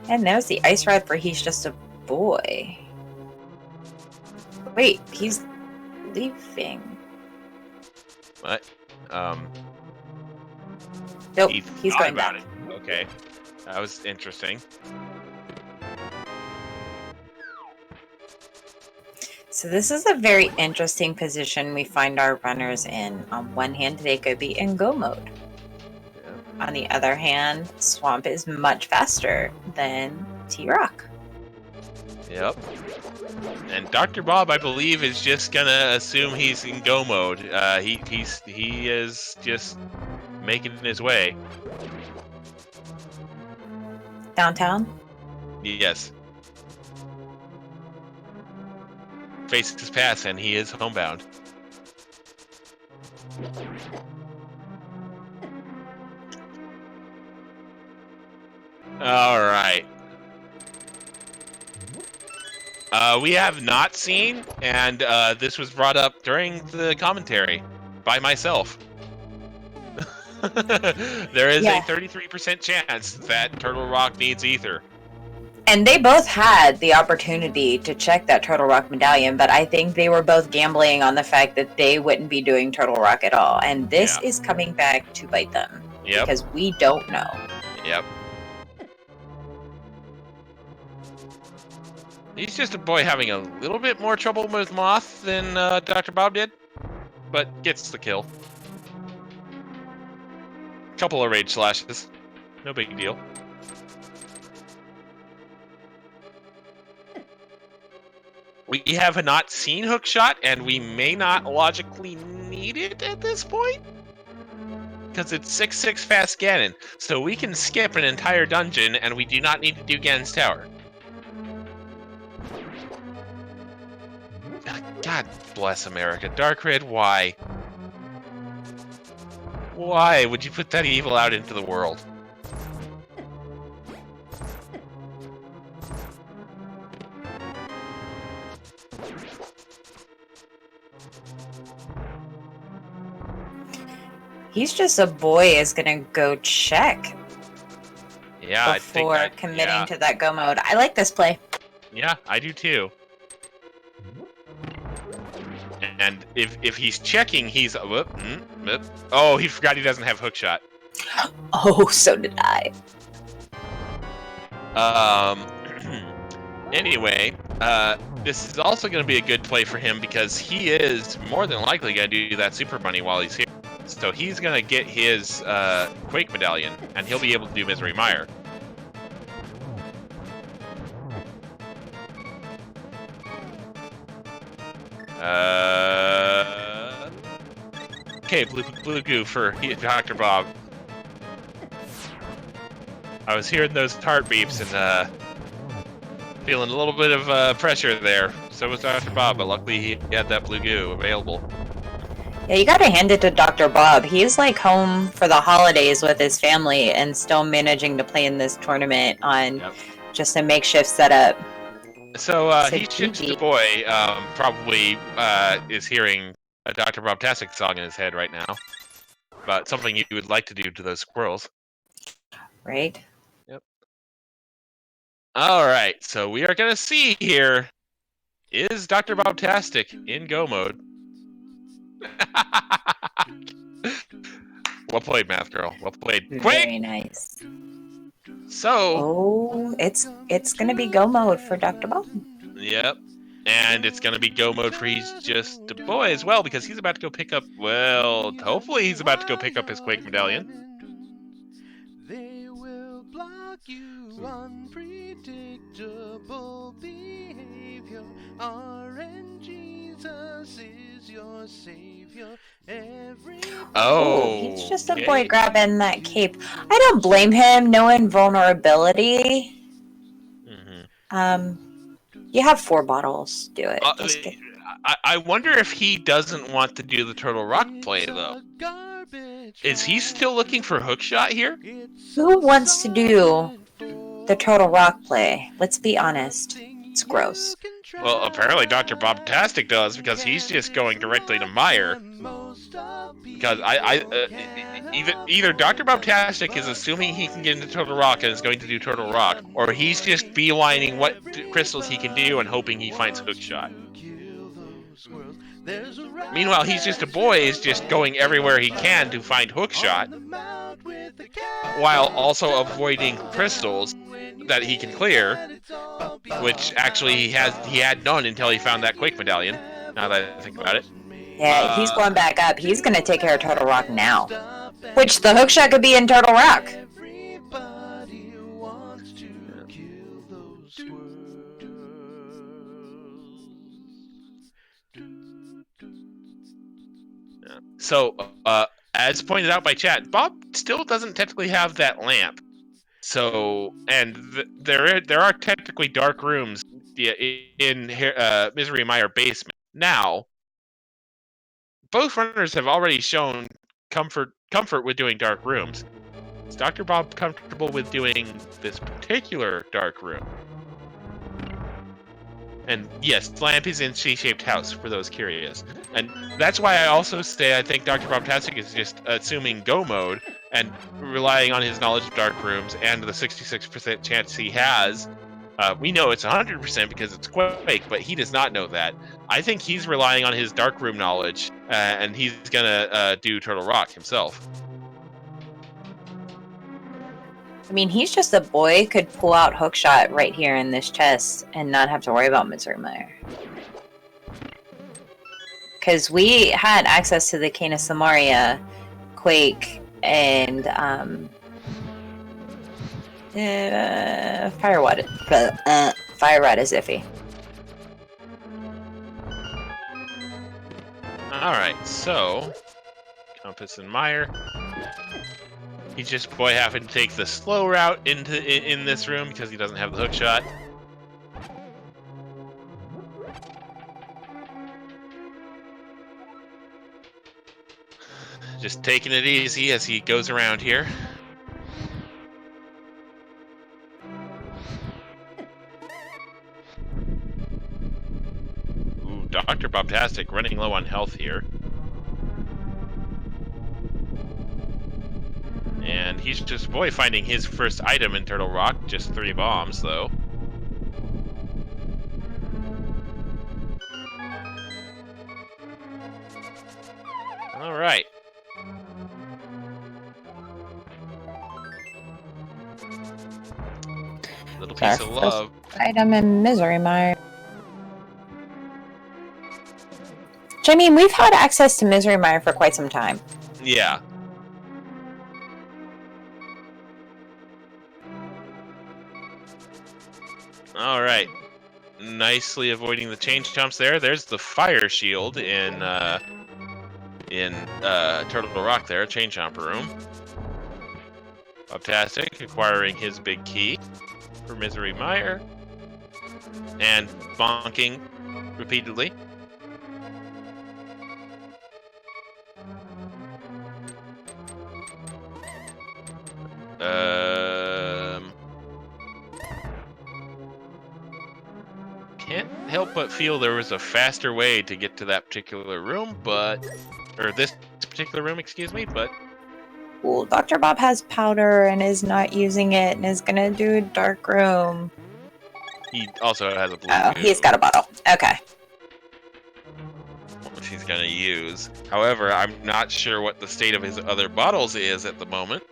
[SPEAKER 2] And there's the ice rod for He's Just a Boy. Wait, he's leaving.
[SPEAKER 1] What?
[SPEAKER 2] Nope, he's going
[SPEAKER 1] about
[SPEAKER 2] back.
[SPEAKER 1] it. Okay, that was interesting.
[SPEAKER 2] So this is a very interesting position we find our runners in. On one hand, they could be in go mode. On the other hand, Swamp is much faster than T-Rock.
[SPEAKER 1] Yep. And Dr. Bob, I believe, is just gonna assume he's in go mode. He is just making his way.
[SPEAKER 2] Downtown?
[SPEAKER 1] Yes. Faces his pass, and he is homebound. All right. We have not seen, and this was brought up during the commentary by myself. There is a 33% chance that Turtle Rock needs Ether.
[SPEAKER 2] And they both had the opportunity to check that Turtle Rock medallion, but I think they were both gambling on the fact that they wouldn't be doing Turtle Rock at all. And this is coming back to bite them.
[SPEAKER 1] Yep.
[SPEAKER 2] Because we don't know.
[SPEAKER 1] Yep. He's just a boy having a little bit more trouble with Moth than Dr. Bob did, but gets the kill. Couple of rage slashes. No big deal. We have not seen Hookshot, and we may not logically need it at this point. Because it's 6/6 fast Ganon, so we can skip an entire dungeon, and we do not need to do Ganon's Tower. God bless America. Dark Red, why? Why would you put that evil out into the world?
[SPEAKER 2] He's just a boy is gonna go check
[SPEAKER 1] Yeah,
[SPEAKER 2] before committing to that go mode. I like this play.
[SPEAKER 1] Yeah, I do too. And if he's checking, he's oh, he forgot he doesn't have Hookshot.
[SPEAKER 2] Oh, so did I.
[SPEAKER 1] Anyway, this is also going to be a good play for him because he is more than likely going to do that Super Bunny while he's here. So he's going to get his Quake Medallion, and he'll be able to do Misery Mire. Okay, blue goo for Dr. Bob. I was hearing those heart beeps and feeling a little bit of pressure there. So was Dr. Bob, but luckily he had that blue goo available.
[SPEAKER 2] Yeah, you gotta hand it to Dr. Bob. He's like home for the holidays with his family and still managing to play in this tournament on just a makeshift setup.
[SPEAKER 1] So Hesjustaboy probably is hearing a DoctorBobtastic song in his head right now about something you would like to do to those squirrels.
[SPEAKER 2] Right?
[SPEAKER 1] Yep. All right, so we are going to see here, is DoctorBobtastic in go mode? Well played, Math Girl. Well played.
[SPEAKER 2] Very nice.
[SPEAKER 1] So...
[SPEAKER 2] Oh, it's going to be go mode for Dr. Bob.
[SPEAKER 1] Yep. And it's going to be go mode for Hesjustaboy as well, because he's about to go pick up, well, hopefully he's about to go pick up his Quake Medallion.
[SPEAKER 3] They will block you, unpredictable behavior. RNGesus is your savior.
[SPEAKER 2] He's just a boy grabbing that cape. I don't blame him, knowing vulnerability. You have 4 bottles. Do it.
[SPEAKER 1] I wonder if he doesn't want to do the Turtle Rock play, though. Is he still looking for Hookshot here?
[SPEAKER 2] Who wants to do the Turtle Rock play? Let's be honest. It's gross.
[SPEAKER 1] Well, apparently DoctorBobtastic does, because he's just going directly to Mire. Because either DoctorBobtastic is assuming he can get into Turtle Rock and is going to do Turtle Rock, or he's just beelining what crystals he can do and hoping he finds Hookshot. Meanwhile, Hesjustaboy is just going everywhere he can to find Hookshot, while also avoiding crystals that he can clear, which actually he had none until he found that Quake Medallion, now that I think about it.
[SPEAKER 2] Yeah, he's going back up. He's going to take care of Turtle Rock now. Which the Hookshot could be in Turtle Rock.
[SPEAKER 1] So, as pointed out by chat, Bob still doesn't technically have that lamp. So, and there are technically dark rooms in Misery Mire basement. Now, both runners have already shown comfort with doing dark rooms. Is Dr. Bob comfortable with doing this particular dark room? And yes, lamp is in C-shaped house, for those curious. And that's why I also say I think DoctorBobtastic is just assuming go mode and relying on his knowledge of dark rooms and the 66% chance he has. We know it's 100% because it's Quake, but he does not know that. I think he's relying on his dark room knowledge, and he's gonna do Turtle Rock himself.
[SPEAKER 2] I mean, he's just a boy, could pull out hookshot right here in this chest and not have to worry about Misery Mire. Because we had access to the Cana Samaria, Quake, and Fire Rod is iffy.
[SPEAKER 1] Alright, so Compass and Mire. He's just boy having to take the slow route in this room because he doesn't have the hook shot. Just taking it easy as he goes around here. Ooh, DoctorBobtastic running low on health here. And he's just boy finding his first item in Turtle Rock, just 3 bombs though. Alright. Little piece of love.
[SPEAKER 2] Item in Misery Mire. Which, I mean, we've had access to Misery Mire for quite some time.
[SPEAKER 1] Yeah. Alright. Nicely avoiding the change jumps there. There's the fire shield in Turtle Rock there, chain jump room. Fantastic, acquiring his big key for Misery Mire. And bonking repeatedly. Can't help but feel there was a faster way to get to that particular room, or this particular room, excuse me, but...
[SPEAKER 2] Well, Dr. Bob has powder and is not using it and is gonna do a dark room.
[SPEAKER 1] He also has a blue
[SPEAKER 2] Oh,
[SPEAKER 1] goo,
[SPEAKER 2] he's got a bottle. Okay.
[SPEAKER 1] which he's gonna use. However, I'm not sure what the state of his other bottles is at the moment.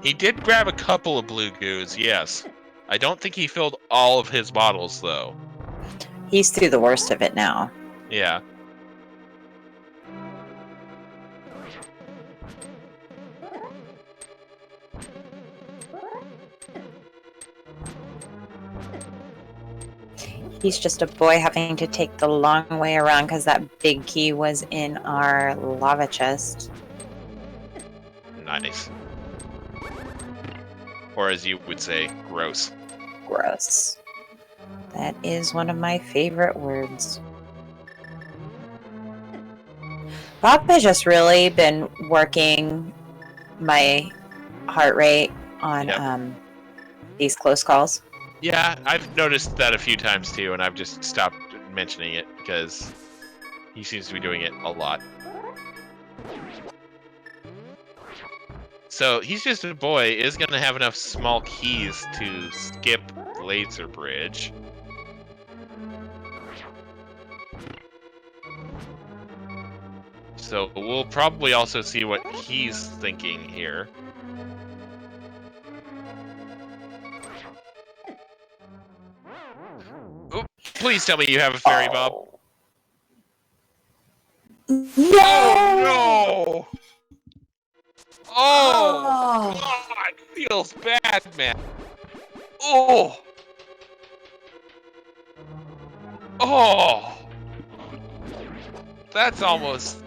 [SPEAKER 1] He did grab a couple of blue goos, yes. I don't think he filled all of his bottles, though.
[SPEAKER 2] He's through the worst of it now.
[SPEAKER 1] Yeah.
[SPEAKER 2] He's just a boy having to take the long way around because that big key was in our lava chest.
[SPEAKER 1] Nice. Or as you would say, gross.
[SPEAKER 2] Gross. That is one of my favorite words. Bob has just really been working my heart rate on these close calls.
[SPEAKER 1] Yeah, I've noticed that a few times too, and I've just stopped mentioning it because he seems to be doing it a lot. So he's just a boy, is going to have enough small keys to skip Laser Bridge. So we'll probably also see what he's thinking here. Oh, please tell me you have a fairy, Bob.
[SPEAKER 2] No!
[SPEAKER 1] Oh, no! Oh,
[SPEAKER 2] Oh.
[SPEAKER 1] God, feels bad, man. Oh. Oh. That's almost,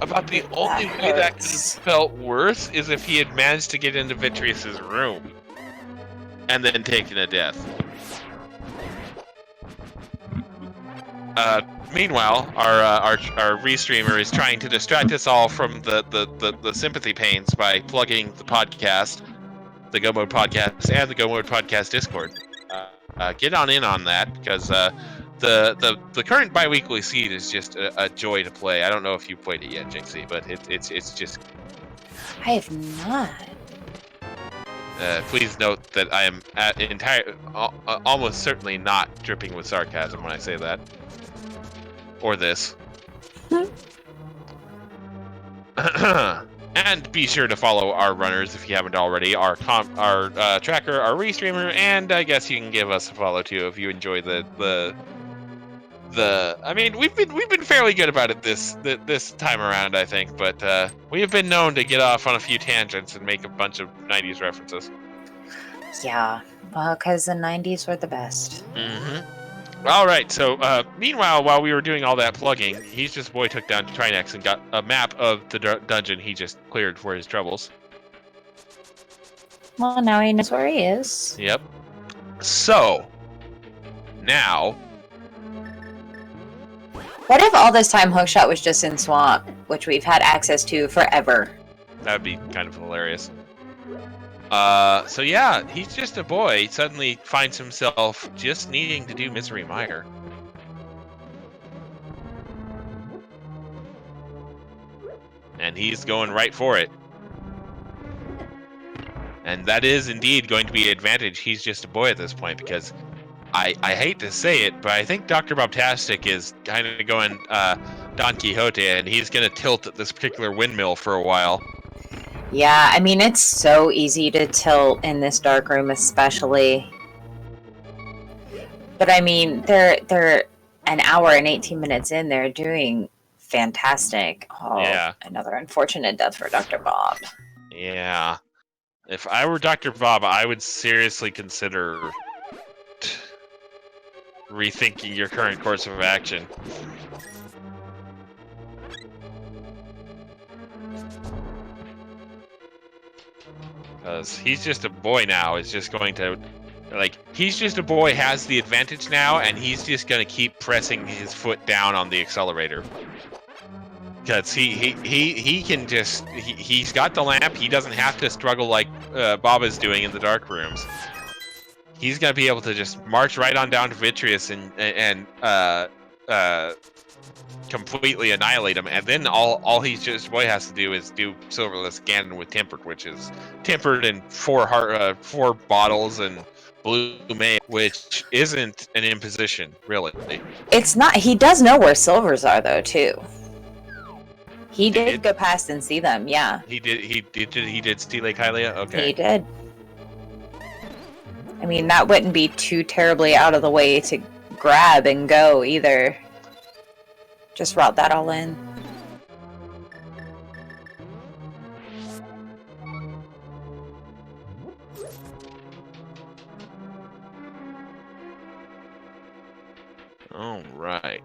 [SPEAKER 1] About the only way that could have felt worse is if he had managed to get into Vitreous's room and then taken a death. Meanwhile, our restreamer is trying to distract us all from the sympathy pains by plugging the podcast, the Go Mode Podcast, and the Go Mode Podcast Discord. Get on in on that because the current bi-weekly seed is just a joy to play. I don't know if you played it yet, Jinxie, but it's just.
[SPEAKER 2] I have not.
[SPEAKER 1] Please note that I am almost certainly not dripping with sarcasm when I say that, or this. And be sure to follow our runners if you haven't already. Our tracker, our restreamer, and I guess you can give us a follow too if you enjoy the. I mean, we've been fairly good about it this time around, I think, but we have been known to get off on a few tangents and make a bunch of '90s references.
[SPEAKER 2] Yeah, well, because the 90s were the best.
[SPEAKER 1] Mm-hmm. All right. So, meanwhile, while we were doing all that plugging, Hesjustaboy took down Trinex and got a map of the dungeon he just cleared for his troubles.
[SPEAKER 2] Well, now he knows where he is.
[SPEAKER 1] Yep. So, now.
[SPEAKER 2] What if all this time Hookshot was just in Swamp, which we've had access to forever?
[SPEAKER 1] That would be kind of hilarious. So yeah, Hesjustaboy suddenly finds himself just needing to do Misery Mire. And he's going right for it. And that is indeed going to be an advantage. Hesjustaboy at this point, because I hate to say it, but I think DoctorBobtastic is kind of going Don Quixote, and he's going to tilt at this particular windmill for a while.
[SPEAKER 2] Yeah, I mean, it's so easy to tilt in this dark room, especially. But I mean, they're an hour and 18 minutes in. They're doing fantastic. Oh,
[SPEAKER 1] yeah.
[SPEAKER 2] Another unfortunate death for Dr. Bob.
[SPEAKER 1] Yeah. If I were Dr. Bob, I would seriously consider rethinking your current course of action. Because Hesjustaboy now is just going to, like, Hesjustaboy has the advantage now, and he's just going to keep pressing his foot down on the accelerator. Because he can just, he's got the lamp, he doesn't have to struggle like Bob is doing in the dark rooms. He's going to be able to just march right on down to Vitreous and completely annihilate him, and then all Hesjustaboy has to do is do Silverless Ganon with Tempered, which is Tempered in four bottles and Blue May, which isn't an imposition, really.
[SPEAKER 2] It's not. He does know where silvers are, though, too. He did go past and see them. Yeah.
[SPEAKER 1] He did see Lake Hylia. Okay.
[SPEAKER 2] He did. I mean, that wouldn't be too terribly out of the way to grab and go either. Just route that all in.
[SPEAKER 1] All right.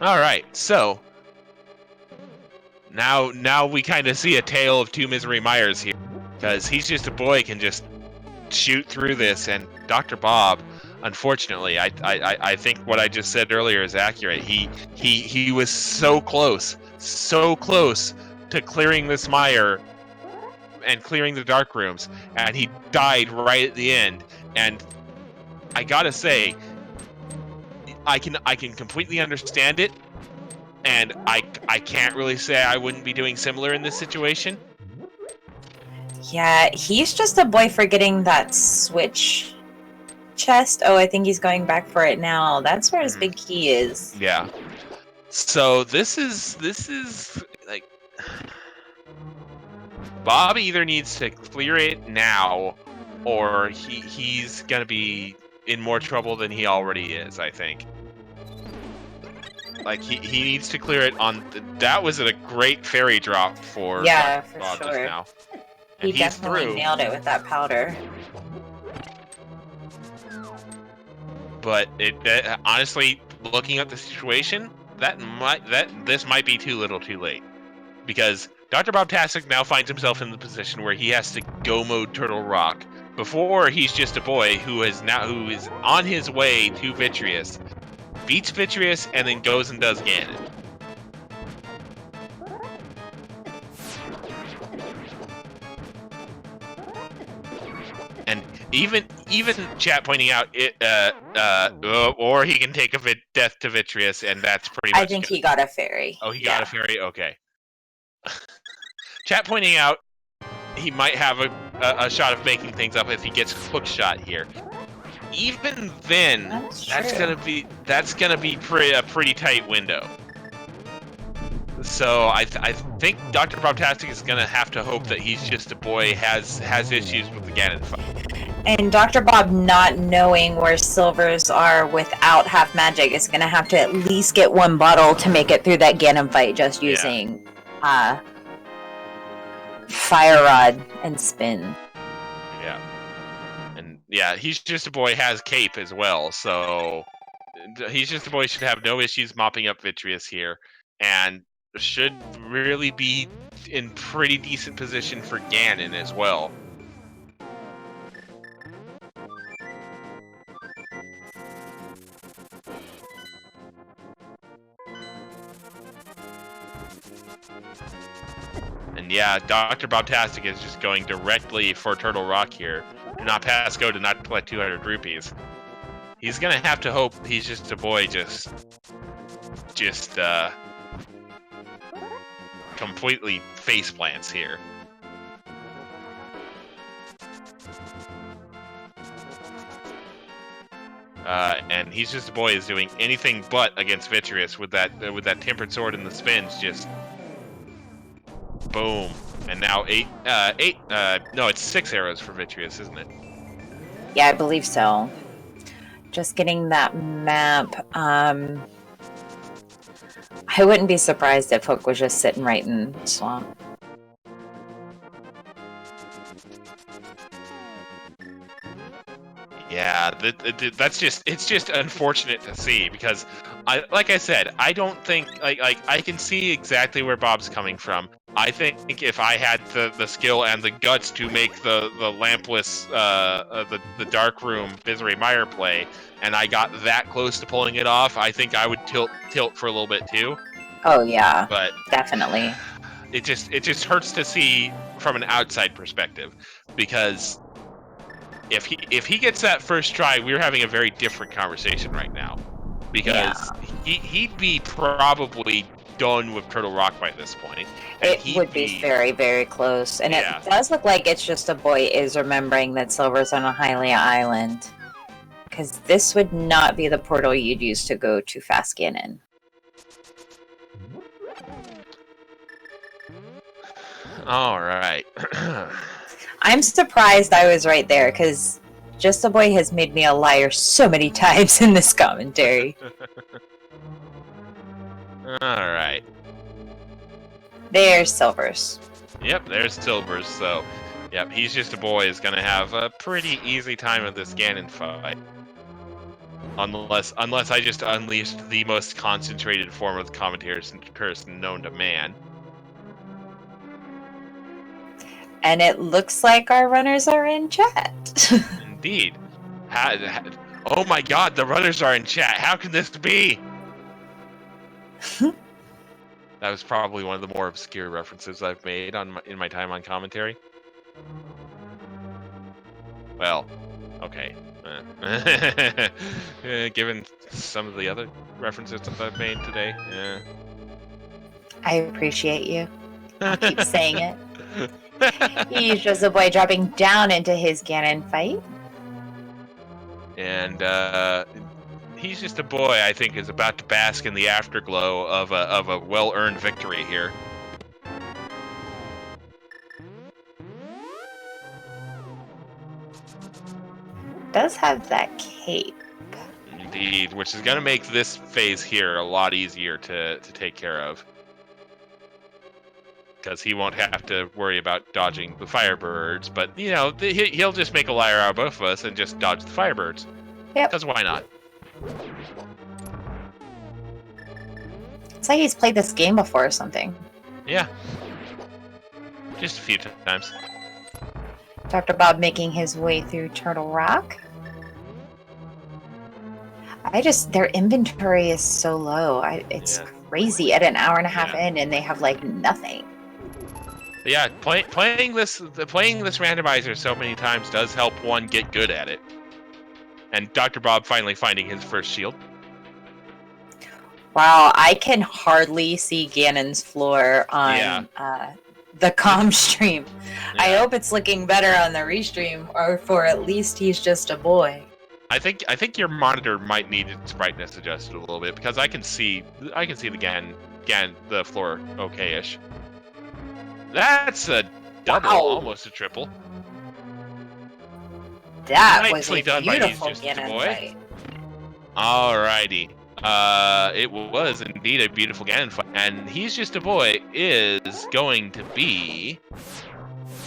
[SPEAKER 1] All right. So now we kind of see a tale of two Misery Mires here, because Hesjustaboy can just shoot through this, and Dr. Bob, unfortunately, I think what I just said earlier is accurate. He was so close to clearing this mire and clearing the dark rooms, and he died right at the end. And I gotta say, I can completely understand it, and I can't really say I wouldn't be doing similar in this situation.
[SPEAKER 2] Yeah, he's just a boy for getting that switch chest. Oh, I think he's going back for it now. That's where his big key is.
[SPEAKER 1] Yeah. So this is like, Bob either needs to clear it now, or he's gonna be in more trouble than he already is, I think. Like, he needs to clear it on... That was a great fairy drop for
[SPEAKER 2] Bob
[SPEAKER 1] sure.
[SPEAKER 2] Just
[SPEAKER 1] now. And
[SPEAKER 2] he definitely nailed it with that powder.
[SPEAKER 1] But honestly, looking at the situation, this might be too little too late. Because DoctorBobtastic now finds himself in the position where he has to go mode Turtle Rock. Before, he's just a boy who is on his way to Vitreous, beats Vitreous, and then goes and does Ganon. Even chat pointing out it, or he can take a death to Vitreous, and that's pretty much.
[SPEAKER 2] I think he got a fairy.
[SPEAKER 1] Oh, he got a fairy. Okay. Chat pointing out he might have a shot of making things up if he gets hook shot here. Even then, that's gonna be a pretty tight window. So I think DoctorBobtastic is gonna have to hope that He's Just a Boy has issues with the Ganon fight.
[SPEAKER 2] And Dr. Bob, not knowing where silvers are without half magic, is gonna have to at least get one bottle to make it through that Ganon fight just using fire rod and spin.
[SPEAKER 1] Yeah. And yeah, He's Just a Boy has cape as well, so He's Just a Boy should have no issues mopping up Vitreous here, and should really be in pretty decent position for Ganon as well. And yeah, DoctorBobtastic is just going directly for Turtle Rock here. Do not pass go, do not collect 200 rupees. He's gonna have to hope He's Just a Boy just completely face plants here. And He's Just a Boy is doing anything but against Vitreous with that tempered sword and the spins. Just boom, and now no, it's 6 arrows for Vitreous, isn't it?
[SPEAKER 2] Yeah, I believe so. Just getting that map. I wouldn't be surprised if Hook was just sitting right in the swamp.
[SPEAKER 1] Yeah, it's just unfortunate to see, because like I said, I don't think like I can see exactly where Bob's coming from. I think if I had the skill and the guts to make the lampless the dark room Misery Mire play, and I got that close to pulling it off, I think I would tilt for a little bit too.
[SPEAKER 2] Oh yeah,
[SPEAKER 1] but
[SPEAKER 2] definitely.
[SPEAKER 1] It just hurts to see from an outside perspective, because if he gets that first try, we're having a very different conversation right now, because he'd be probably done with Turtle Rock by this point.
[SPEAKER 2] It would be very, very close. And it does look like It's Just a Boy is remembering that Silver's on a Hylia Island, because this would not be the portal you'd use to go to Fast Ganon.
[SPEAKER 1] All right.
[SPEAKER 2] I'm surprised I was right there, because Just a Boy has made me a liar so many times in this commentary.
[SPEAKER 1] All right.
[SPEAKER 2] There's silvers.
[SPEAKER 1] Yep, there's silvers. So, yep, He's Just a Boy is gonna have a pretty easy time of this Ganon fight, unless I just unleashed the most concentrated form of commentators curse known to man.
[SPEAKER 2] And it looks like our runners are in chat.
[SPEAKER 1] Indeed. Oh my God, the runners are in chat. How can this be? That was probably one of the more obscure references I've made in my time on commentary. Well, okay. Given some of the other references that I've made today.
[SPEAKER 2] I appreciate you. I'll keep saying it. He's Just a Boy dropping down into his Ganon fight.
[SPEAKER 1] And He's Just a Boy, I think, is about to bask in the afterglow of a well-earned victory here.
[SPEAKER 2] Does have that cape.
[SPEAKER 1] Indeed, which is going to make this phase here a lot easier to take care of, because he won't have to worry about dodging the Firebirds, but, you know, he'll just make a liar out of both of us and just dodge the Firebirds.
[SPEAKER 2] Yep.
[SPEAKER 1] Because why not?
[SPEAKER 2] It's like he's played this game before or something.
[SPEAKER 1] Yeah. Just a few times.
[SPEAKER 2] Dr. Bob making his way through Turtle Rock. Their inventory is so low. It's crazy at an hour and a half in, and they have like nothing.
[SPEAKER 1] Yeah, playing this randomizer so many times does help one get good at it. And Dr. Bob finally finding his first shield.
[SPEAKER 2] Wow, I can hardly see Ganon's floor on the comm stream.
[SPEAKER 1] Yeah.
[SPEAKER 2] I hope it's looking better on the restream, or for at least he's just a boy.
[SPEAKER 1] I think your monitor might need its brightness adjusted a little bit because I can see the floor okay-ish. That's a double,
[SPEAKER 2] Wow.
[SPEAKER 1] almost a triple.
[SPEAKER 2] That was
[SPEAKER 1] Nicely
[SPEAKER 2] a
[SPEAKER 1] done by
[SPEAKER 2] beautiful
[SPEAKER 1] Hesjustaboy.
[SPEAKER 2] Ganon fight.
[SPEAKER 1] Alrighty. It was indeed a beautiful Ganon fight, and Hesjustaboy is going to be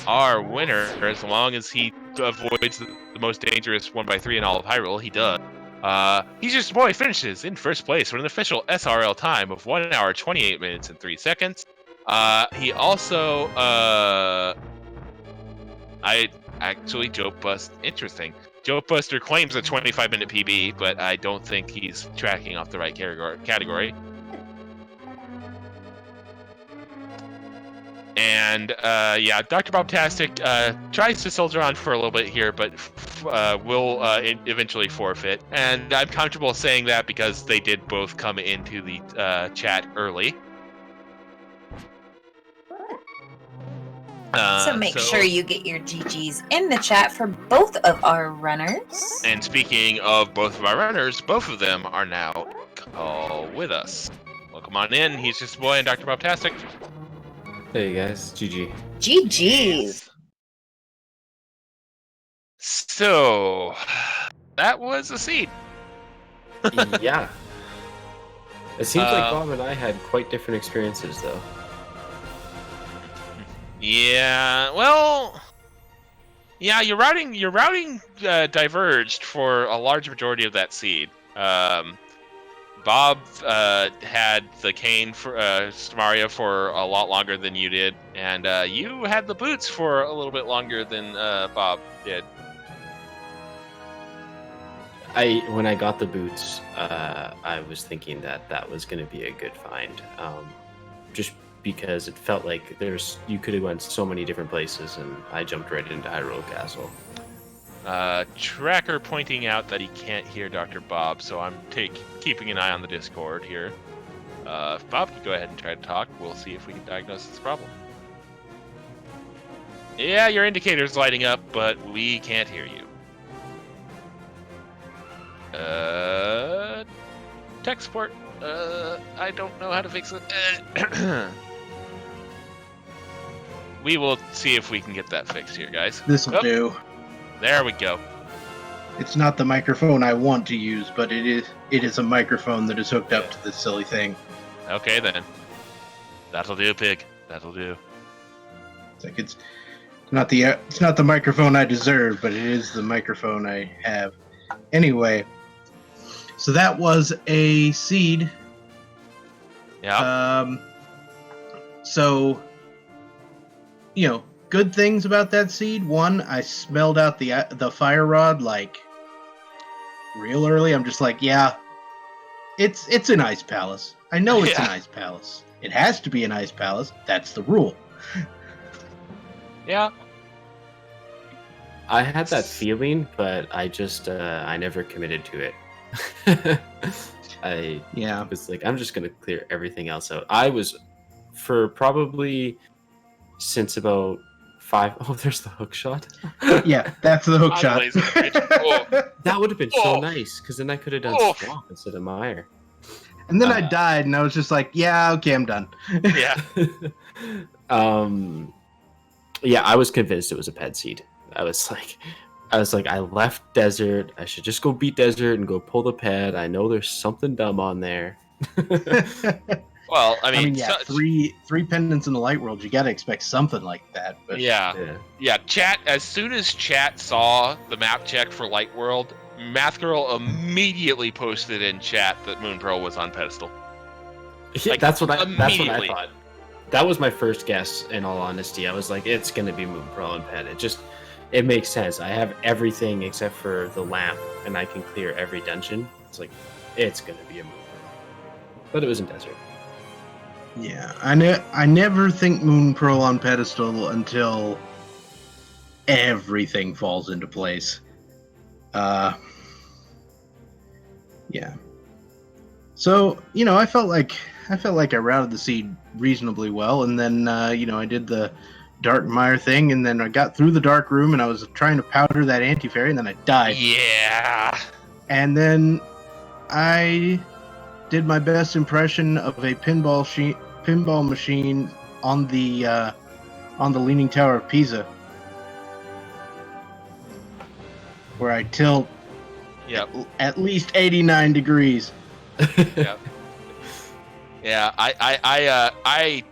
[SPEAKER 1] our winner as long as he avoids the most dangerous 1x3 in all of Hyrule. He does. Hesjustaboy finishes in first place with an official SRL time of 1 hour 28 minutes and 3 seconds. He also interesting. Joe Buster claims a 25-minute PB, but I don't think he's tracking off the right category. And DoctorBobtastic tries to soldier on for a little bit here, but will eventually forfeit. And I'm comfortable saying that because they did both come into the chat early.
[SPEAKER 2] So make sure you get your GGs in the chat for both of our runners.
[SPEAKER 1] And speaking of both of our runners, both of them are now with us. Welcome on in. Hesjustaboy and DoctorBobtastic.
[SPEAKER 4] Hey guys, GG.
[SPEAKER 2] GGs.
[SPEAKER 1] So that was a seed.
[SPEAKER 4] Yeah. It seems like Bob and I had quite different experiences, though.
[SPEAKER 1] Yeah, well, yeah, your routing diverged for a large majority of that seed. Bob had the cane for Samaria for a lot longer than you did, and you had the boots for a little bit longer than Bob did.
[SPEAKER 4] When I got the boots, I was thinking that was going to be a good find, just because it felt like you could have went so many different places, and I jumped right into Hyrule Castle.
[SPEAKER 1] Tracker pointing out that he can't hear Dr. Bob, so I'm keeping an eye on the Discord here. If Bob can go ahead and try to talk, we'll see if we can diagnose this problem. Yeah, your indicator's lighting up, but we can't hear you. Tech support. I don't know how to fix it. We will see if we can get that fixed here, guys.
[SPEAKER 5] This'll do.
[SPEAKER 1] There we go.
[SPEAKER 5] It's not the microphone I want to use, but it is a microphone that is hooked up to this silly thing.
[SPEAKER 1] Okay then. That'll do, pig. That'll do.
[SPEAKER 5] It's like it's not the microphone I deserve, but it is the microphone I have. Anyway, so that was a seed.
[SPEAKER 1] Yeah.
[SPEAKER 5] So, good things about that seed. One, I smelled out the fire rod like real early. I'm just like, yeah, it's an ice palace. I know it's an ice palace. It has to be an ice palace. That's the rule.
[SPEAKER 1] Yeah.
[SPEAKER 4] I had that feeling, but I just I never committed to it. I was like, I'm just gonna clear everything else out. I was for probably since about 5. Oh, there's the hook shot.
[SPEAKER 5] Yeah, that's the hook shot.
[SPEAKER 4] That would have been so nice, because then I could have done Swamp instead of Mire.
[SPEAKER 5] And then I died, and I was just like, yeah, okay, I'm done.
[SPEAKER 1] Yeah.
[SPEAKER 4] Yeah, I was convinced it was a ped seed. I was like, I left Desert. I should just go beat Desert and go pull the ped. I know there's something dumb on there.
[SPEAKER 1] Well, I mean
[SPEAKER 5] yeah, three pendants in the light world. You gotta expect something like that. But
[SPEAKER 1] yeah. Chat. As soon as chat saw the map check for Light World, Math Girl immediately posted in chat that Moon Pearl was on pedestal.
[SPEAKER 4] Yeah, that's what I thought. That was my first guess. In all honesty, I was like, it's gonna be Moon Pearl and ped. It makes sense. I have everything except for the lamp, and I can clear every dungeon. It's like, it's gonna be a Moon Pearl. But it was in Desert.
[SPEAKER 5] Yeah, I never think Moon Pearl on pedestal until everything falls into place. Yeah. So, I felt like I routed the seed reasonably well, and then I did the dark mire thing, and then I got through the dark room, and I was trying to powder that anti-fairy, and then I died.
[SPEAKER 1] Yeah.
[SPEAKER 5] And then I did my best impression of a pinball machine on the Leaning Tower of Pisa, where I tilt
[SPEAKER 1] Yep.
[SPEAKER 5] at least 89 degrees.
[SPEAKER 1] Yep. Yeah. I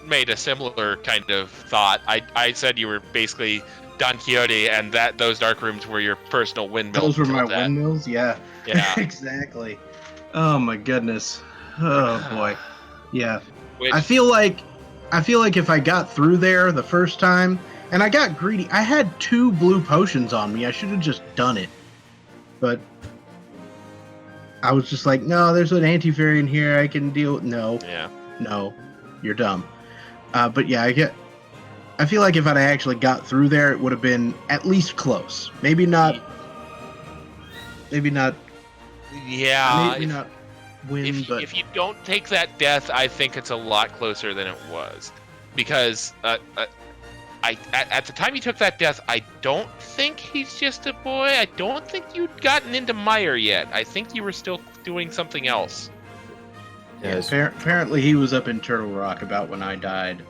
[SPEAKER 1] made a similar kind of thought. I said you were basically Don Quixote, and that those dark rooms were your personal windmill.
[SPEAKER 5] Those were my
[SPEAKER 1] tilt at.
[SPEAKER 5] windmills, yeah.
[SPEAKER 1] Yeah.
[SPEAKER 5] Exactly. Oh my goodness. Oh boy. Yeah.
[SPEAKER 1] Which,
[SPEAKER 5] I feel like if I got through there the first time, and I got greedy, I had 2 blue potions on me. I should have just done it. But I was just like, no, there's an anti-fairy in here. I can deal with. No, you're dumb. But yeah, I feel like if I'd actually got through there, it would have been at least close. Maybe not.
[SPEAKER 1] Yeah.
[SPEAKER 5] Maybe not win, but
[SPEAKER 1] If you don't take that death, I think it's a lot closer than it was, because at the time you took that death, I don't think he's just a boy. I don't think you'd gotten into Mire yet. I think you were still doing something else.
[SPEAKER 4] Yeah,
[SPEAKER 5] apparently he was up in Turtle Rock about when I died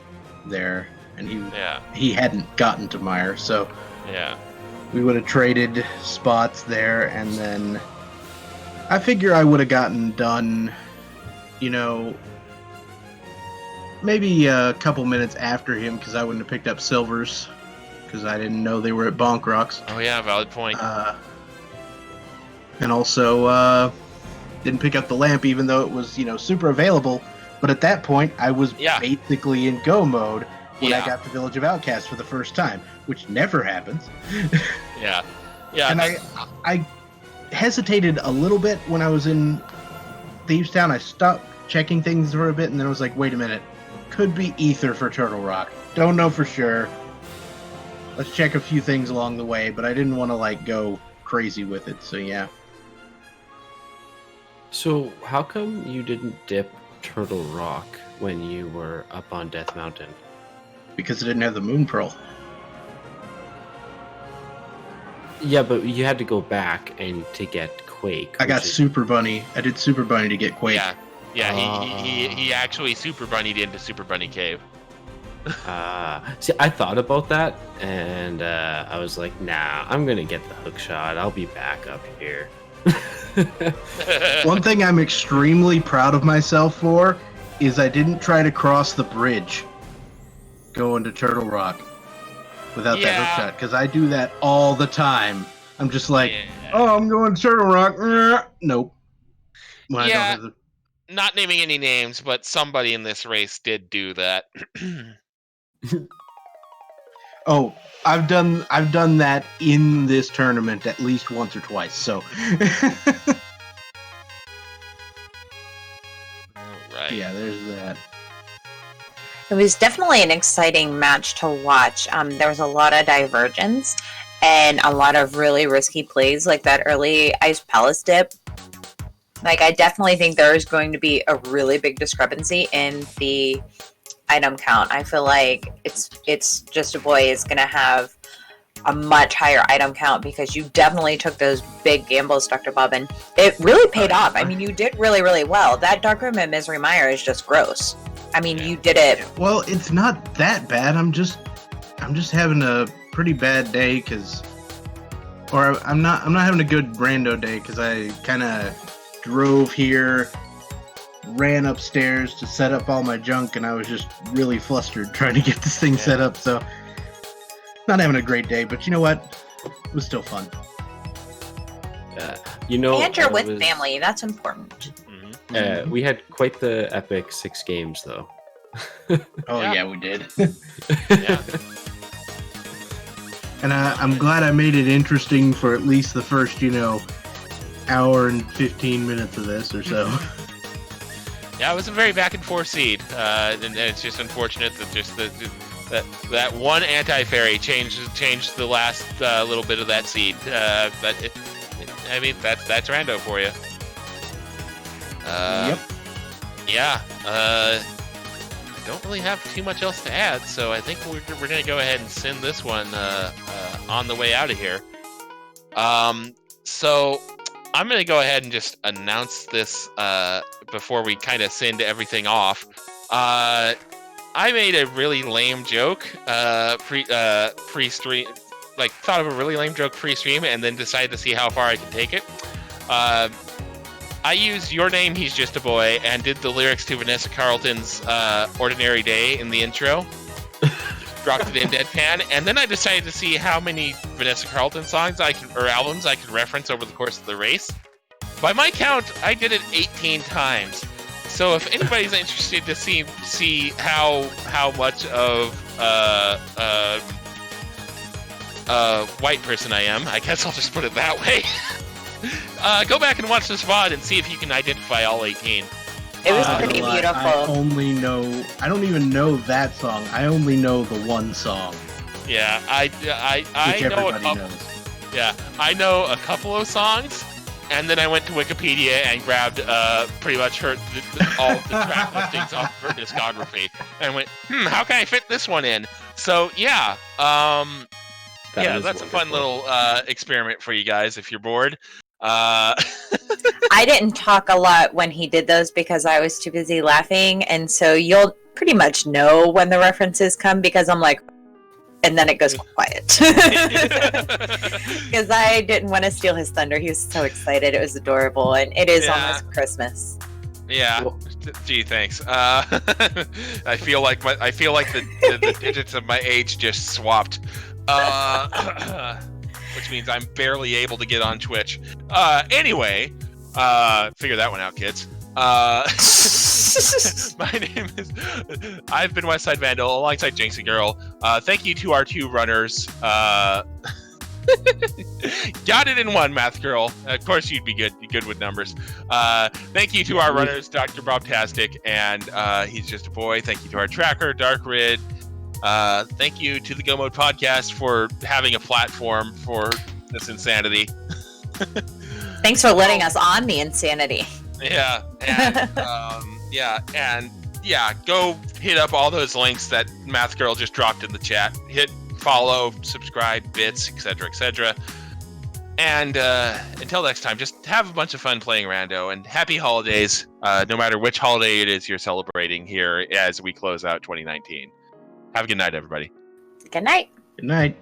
[SPEAKER 5] there, and he hadn't gotten to Mire, so
[SPEAKER 1] Yeah.
[SPEAKER 5] we would have traded spots there, and then I figure I would have gotten done, maybe a couple minutes after him, because I wouldn't have picked up silvers, because I didn't know they were at Bonk Rocks.
[SPEAKER 1] Oh yeah, valid point.
[SPEAKER 5] And also, didn't pick up the lamp, even though it was, super available. But at that point, I was basically in go mode when I got the Village of Outcasts for the first time, which never happens.
[SPEAKER 1] Yeah.
[SPEAKER 5] And I hesitated a little bit when I was in Thieves Town. I stopped checking things for a bit, and then I was like, wait a minute. Could be ether for Turtle Rock. Don't know for sure. Let's check a few things along the way, but I didn't want to, go crazy with it, so yeah.
[SPEAKER 4] So how come you didn't dip Turtle Rock when you were up on Death Mountain?
[SPEAKER 5] Because it didn't have the Moon Pearl.
[SPEAKER 4] Yeah, but you had to go back and to get Quake.
[SPEAKER 5] I got Super Bunny. I did Super Bunny to get Quake.
[SPEAKER 1] Yeah, he actually Super Bunnied into Super Bunny Cave.
[SPEAKER 4] See, I thought about that, and I was like, nah, I'm going to get the hook shot. I'll be back up here.
[SPEAKER 5] One thing I'm extremely proud of myself for is I didn't try to cross the bridge going to Turtle Rock without that hook shot, because I do that all the time. I'm just like, oh, I'm going to Turtle Rock. Nope. When I don't have the...
[SPEAKER 1] Not naming any names, but somebody in this race did do that.
[SPEAKER 5] Oh, I've done that in this tournament at least once or twice. So,
[SPEAKER 1] right.
[SPEAKER 5] Yeah, there's that.
[SPEAKER 2] It was definitely an exciting match to watch. There was a lot of divergence and a lot of really risky plays, like that early Ice Palace dip. I definitely think there is going to be a really big discrepancy in the item count. I feel like it's just a boy is going to have a much higher item count, because you definitely took those big gambles, Dr. Bob, and it really paid off. I mean, you did really, really well. That Dark Room at Misery Mire is just gross. I mean, you did it.
[SPEAKER 5] Well, it's not that bad. I'm just having a pretty bad day, I'm not having a good rando day, because I kind of drove here, ran upstairs to set up all my junk, and I was just really flustered trying to get this thing set up, so not having a great day, but you know what? It was still fun.
[SPEAKER 2] And you're with family. That's important.
[SPEAKER 4] We had quite the epic 6 games, though.
[SPEAKER 5] Yeah, we did.
[SPEAKER 1] Yeah.
[SPEAKER 5] And I'm glad I made it interesting for at least the first, hour and 15 minutes of this or so.
[SPEAKER 1] it was a very back and forth seed, and it's just unfortunate that just that one anti-fairy changed the last little bit of that seed. But I mean, that's rando for you.
[SPEAKER 5] Yep.
[SPEAKER 1] Yeah. I don't really have too much else to add, so I think we're gonna go ahead and send this one on the way out of here. So I'm gonna go ahead and just announce this before we kind of send everything off. I made a really lame joke pre-stream, like thought of a really lame joke pre-stream, and then decided to see how far I could take it. I used Your Name, He's Just a Boy, and did the lyrics to Vanessa Carlton's Ordinary Day in the intro. Just dropped it in deadpan, and then I decided to see how many Vanessa Carlton songs or albums I could reference over the course of the race. By my count, I did it 18 times. So if anybody's interested to see how much of white person I am, I guess I'll just put it that way. Go back and watch this VOD and see if you can identify all 18.
[SPEAKER 2] It was pretty
[SPEAKER 5] I
[SPEAKER 2] beautiful.
[SPEAKER 5] only know. I don't even know that song. I only know the one song,
[SPEAKER 1] Yeah, I
[SPEAKER 5] which
[SPEAKER 1] know a
[SPEAKER 5] everybody
[SPEAKER 1] couple.
[SPEAKER 5] knows.
[SPEAKER 1] Yeah, I know a couple of songs, and then I went to Wikipedia and grabbed pretty much all the track listings off her discography, and went, how can I fit this one in? So yeah, that's a fun little experiment for you guys if you're bored.
[SPEAKER 2] I didn't talk a lot when he did those because I was too busy laughing, and so you'll pretty much know when the references come because I'm like, and then it goes quiet. Because I didn't want to steal his thunder. He was so excited. It was adorable, and it is almost Christmas.
[SPEAKER 1] Yeah. Gee, thanks. I feel like the digits of my age just swapped. Which means I'm barely able to get on Twitch. Anyway, figure that one out, kids. My name is. I've been Westside Vandal alongside Jinxie Girl. Thank you to our two runners. Got it in one, Math Girl. Of course, you'd be good with numbers. Thank you to our runners, DoctorBobtastic, and He's Just a Boy. Thank you to our tracker, Dark Rid. Thank you to the Go Mode Podcast for having a platform for this insanity.
[SPEAKER 2] Thanks for letting us on the insanity.
[SPEAKER 1] Yeah, and go hit up all those links that Math Girl just dropped in the chat. Hit follow, subscribe, bits, etc., etc. And until next time, just have a bunch of fun playing Rando, and happy holidays, no matter which holiday it is you're celebrating here as we close out 2019. Have a good night, everybody.
[SPEAKER 2] Good night.
[SPEAKER 5] Good night.